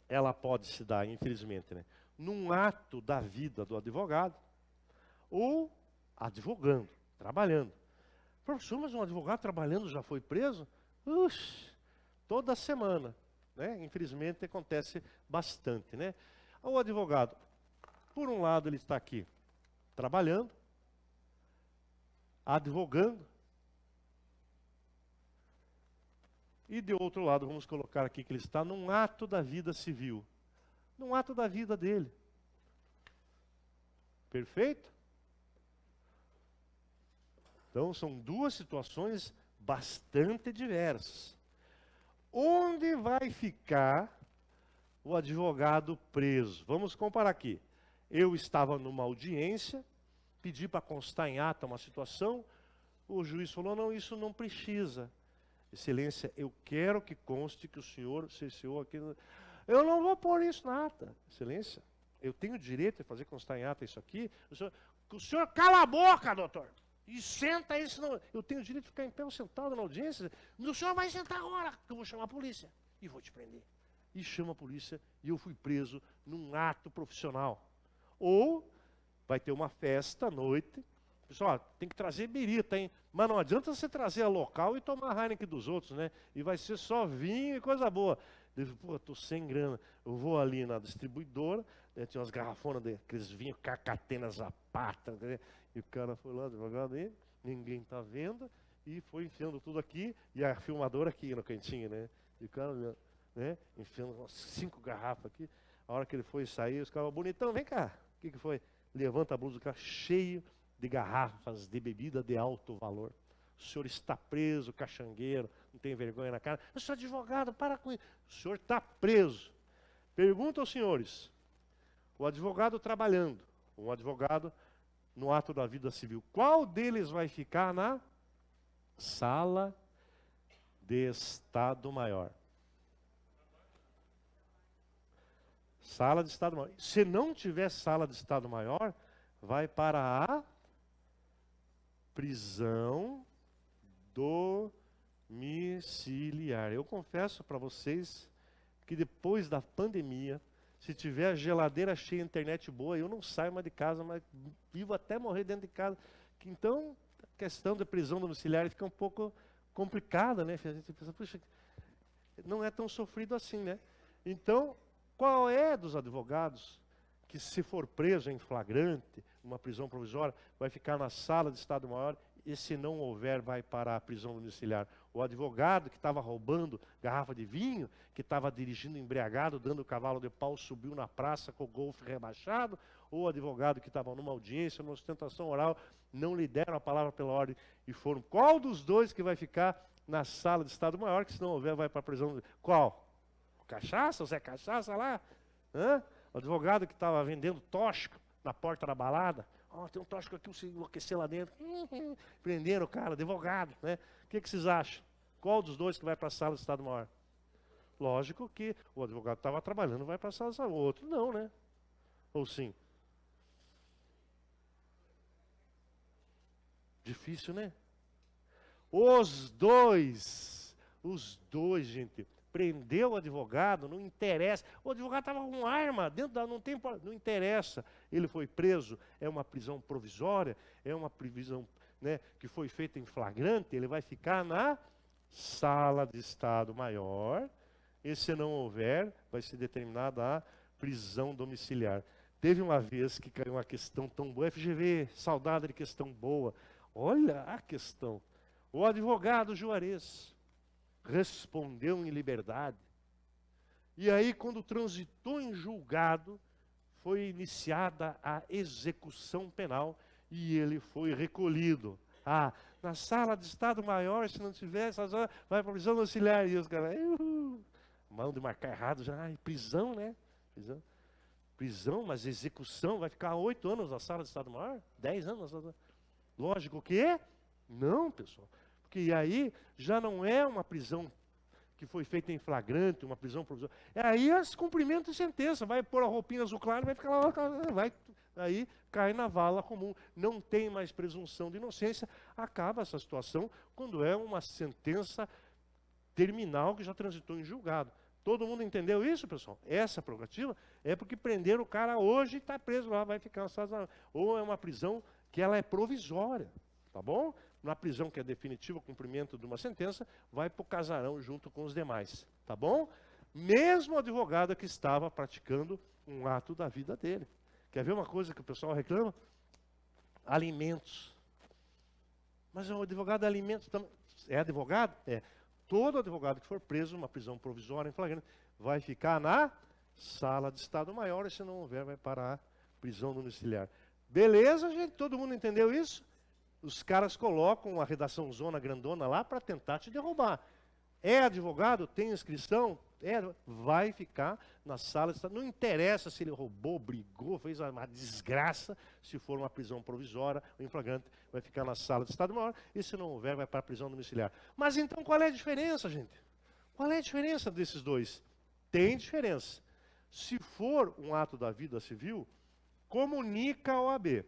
ela pode se dar, infelizmente, né, num ato da vida do advogado, ou advogando, trabalhando. Professor, mas um advogado trabalhando já foi preso? Toda semana, né? Infelizmente acontece bastante, né? O advogado, por um lado, ele está aqui trabalhando, advogando, e de outro lado, vamos colocar aqui que ele está num ato da vida civil, num ato da vida dele. Perfeito? Então, são duas situações bastante diversas. Onde vai ficar o advogado preso? Vamos comparar aqui. Eu estava numa audiência, pedi para constar em ata uma situação, o juiz falou, não, isso não precisa. Excelência, eu quero que conste que o senhor cerceou aqui. Eu não vou pôr isso na ata. Excelência, eu tenho o direito de fazer constar em ata isso aqui. O senhor cala a boca, doutor. E senta isso. Eu tenho o direito de ficar em pé ou sentado na audiência. O senhor vai sentar agora, que eu vou chamar a polícia. E vou te prender. E chama a polícia e eu fui preso num ato profissional. Ou vai ter uma festa à noite. Pessoal, tem que trazer birita, hein? Mas não adianta você trazer a local e tomar a Heineken dos outros, né? E vai ser só vinho e coisa boa. Pô, tô sem grana. Eu vou ali na distribuidora, né, tinha umas garrafonas daqueles vinhos Cacatena Zapata, né? E o cara foi lá, advogado aí, ninguém tá vendo, e foi enfiando tudo aqui, e a filmadora aqui no cantinho, né? E o cara, né, enfiando umas 5 garrafas aqui. A hora que ele foi sair, os caras, bonitão, vem cá. O que foi? Levanta a blusa do cara, cheio de garrafas de bebida de alto valor. O senhor está preso, caxangueiro, não tem vergonha na cara. Eu sou advogado, para com isso. O senhor está preso. Pergunta aos senhores, o advogado trabalhando, um advogado no ato da vida civil, qual deles vai ficar na sala de Estado Maior? Sala de Estado Maior. Se não tiver sala de Estado Maior, vai para a prisão domiciliar. Eu confesso para vocês que depois da pandemia, se tiver a geladeira cheia, internet boa, eu não saio mais de casa, mas vivo até morrer dentro de casa. Então, a questão da prisão domiciliar fica um pouco complicada, né? A gente pensa, puxa, não é tão sofrido assim, né? Então, qual é dos advogados que, se for preso em flagrante, uma prisão provisória, vai ficar na sala de Estado Maior, e se não houver, vai para a prisão domiciliar? O advogado que estava roubando garrafa de vinho, que estava dirigindo embriagado, dando cavalo de pau, subiu na praça com o golfe rebaixado, ou o advogado que estava numa audiência, numa ostentação oral, não lhe deram a palavra pela ordem e foram. Qual dos dois que vai ficar na sala de Estado Maior, que se não houver, vai para a prisão? Qual? O Cachaça? O Zé Cachaça lá? Hã? O advogado que estava vendendo tóxico na porta da balada. Tem um tóxico aqui, se enlouquecer lá dentro. Prenderam o cara, advogado, né? O que vocês acham? Qual dos dois que vai para a sala do Estado Maior? Lógico que o advogado estava trabalhando, vai para a sala do Estado Maior. O outro não, né? Ou sim? Difícil, né? Os dois, gente, prendeu o advogado, não interessa. O advogado estava com arma, não interessa. Ele foi preso, é uma prisão provisória, é uma prisão, né, que foi feita em flagrante, ele vai ficar na sala de Estado Maior, e se não houver, vai ser determinada a prisão domiciliar. Teve uma vez que caiu uma questão tão boa, FGV, saudade de questão boa. Olha a questão. O advogado Juarez respondeu em liberdade. E aí, quando transitou em julgado, foi iniciada a execução penal e ele foi recolhido. Na sala de Estado Maior, se não tivesse, vai para a prisão domiciliar. E os caras, mão de marcar errado, já, prisão, né? Prisão, mas execução, vai ficar 8 anos na sala de Estado Maior? 10 anos na sala de Estado Maior? Lógico que é? Não, pessoal. Porque aí já não é uma prisão que foi feita em flagrante, uma prisão provisória. Aí é cumprimento de sentença, vai pôr a roupinha azul claro, vai ficar lá, aí cai na vala comum. Não tem mais presunção de inocência. Acaba essa situação quando é uma sentença terminal que já transitou em julgado. Todo mundo entendeu isso, pessoal? Essa prerrogativa é porque prenderam o cara hoje e está preso lá, vai ficar na sala. Ou é uma prisão que ela é provisória, tá bom? Na prisão que é definitiva, o cumprimento de uma sentença, vai para o casarão junto com os demais, tá bom? Mesmo o advogado que estava praticando um ato da vida dele. Quer ver uma coisa que o pessoal reclama? Alimentos. Mas o advogado de alimentos também. É advogado? É. Todo advogado que for preso numa prisão provisória em flagrante vai ficar na sala de Estado Maior, e se não houver, vai para a prisão domiciliar. Beleza, gente? Todo mundo entendeu isso? Os caras colocam uma redação zona grandona lá para tentar te derrubar. É advogado? Tem inscrição? Vai ficar na sala de Estado. Não interessa se ele roubou, brigou, fez uma desgraça. Se for uma prisão provisória ou em flagrante, vai ficar na sala de Estado Maior. E se não houver, vai para a prisão domiciliar. Mas então qual é a diferença, gente? Qual é a diferença desses dois? Tem diferença. Se for um ato da vida civil, comunica a OAB.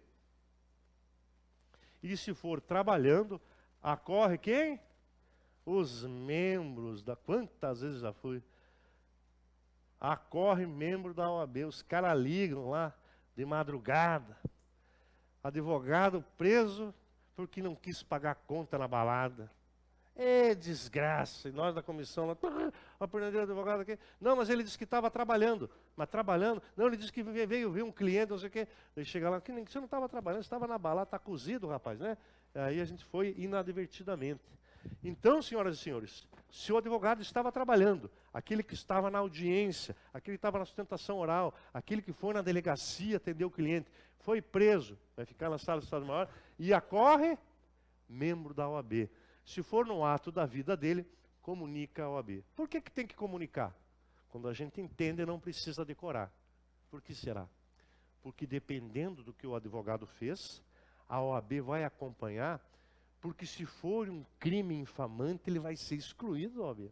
E se for trabalhando, acorre quem? Os membros da... Quantas vezes já fui? Acorre membro da OAB. Os caras ligam lá de madrugada. Advogado preso porque não quis pagar conta na balada. É desgraça. E nós da comissão lá, a prendeira do advogado aqui. Não, mas ele disse que estava trabalhando. Mas trabalhando? Não, ele disse que veio ver um cliente, não sei o quê. Ele chega lá, que você não estava trabalhando, você estava na balada, está cozido, rapaz, né? Aí a gente foi inadvertidamente. Então, senhoras e senhores, se o advogado estava trabalhando, aquele que estava na audiência, aquele que estava na sustentação oral, aquele que foi na delegacia atender o cliente, foi preso, vai ficar na sala do Estado Maior e acorre membro da OAB. Se for no ato da vida dele, comunica a OAB. Por que tem que comunicar? Quando a gente entende, não precisa decorar. Por que será? Porque dependendo do que o advogado fez, a OAB vai acompanhar. Porque se for um crime infamante, ele vai ser excluído da OAB.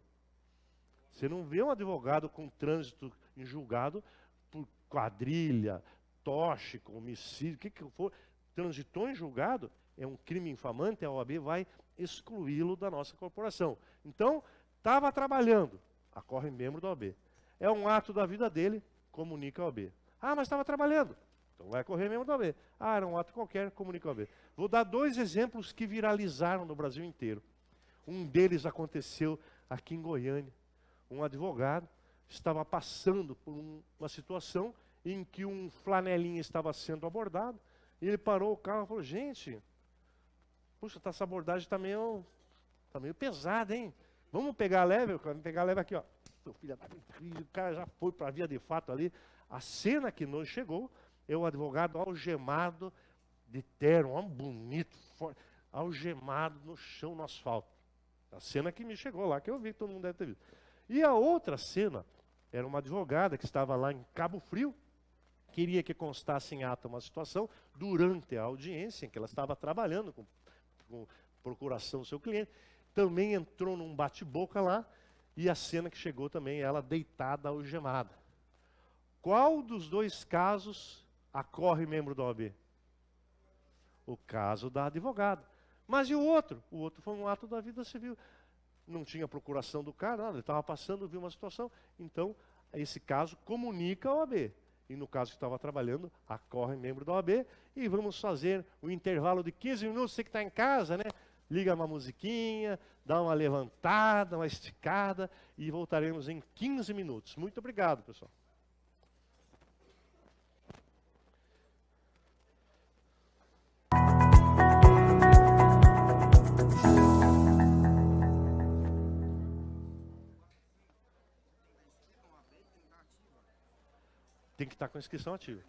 Você não vê um advogado com trânsito em julgado por quadrilha, tóxico, homicídio, o que for. Transitou em julgado, é um crime infamante, a OAB vai excluí-lo da nossa corporação. Então, estava trabalhando, acorre membro da OAB. É um ato da vida dele, comunica a OAB. Mas estava trabalhando. Então vai correr membro da OAB. Era um ato qualquer, comunica a OAB. Vou dar 2 exemplos que viralizaram no Brasil inteiro. Um deles aconteceu aqui em Goiânia. Um advogado estava passando por uma situação em que um flanelinha estava sendo abordado. E ele parou o carro e falou, gente, puxa, essa abordagem está meio pesada, hein? Vamos pegar leve? Vamos pegar leve aqui, ó. O cara já foi para a via de fato ali. A cena que nos chegou é o advogado algemado de terno, bonito, forte, algemado no chão, no asfalto. A cena que me chegou lá, que eu vi, que todo mundo deve ter visto. E a outra cena era uma advogada que estava lá em Cabo Frio, queria que constasse em ata uma situação durante a audiência em que ela estava trabalhando com procuração do seu cliente. Também entrou num bate-boca lá e a cena que chegou também, ela deitada, algemada. Qual dos 2 casos acorre membro da OAB? O caso da advogada. Mas e o outro? O outro foi um ato da vida civil. Não tinha procuração do cara, nada, ele estava passando, viu uma situação. Então, esse caso comunica ao OAB. E no caso que estava trabalhando, acorre membro da OAB e vamos fazer um intervalo de 15 minutos. Você que está em casa, né? Liga uma musiquinha, dá uma levantada, uma esticada e voltaremos em 15 minutos. Muito obrigado, pessoal. Tem que estar com a inscrição ativa.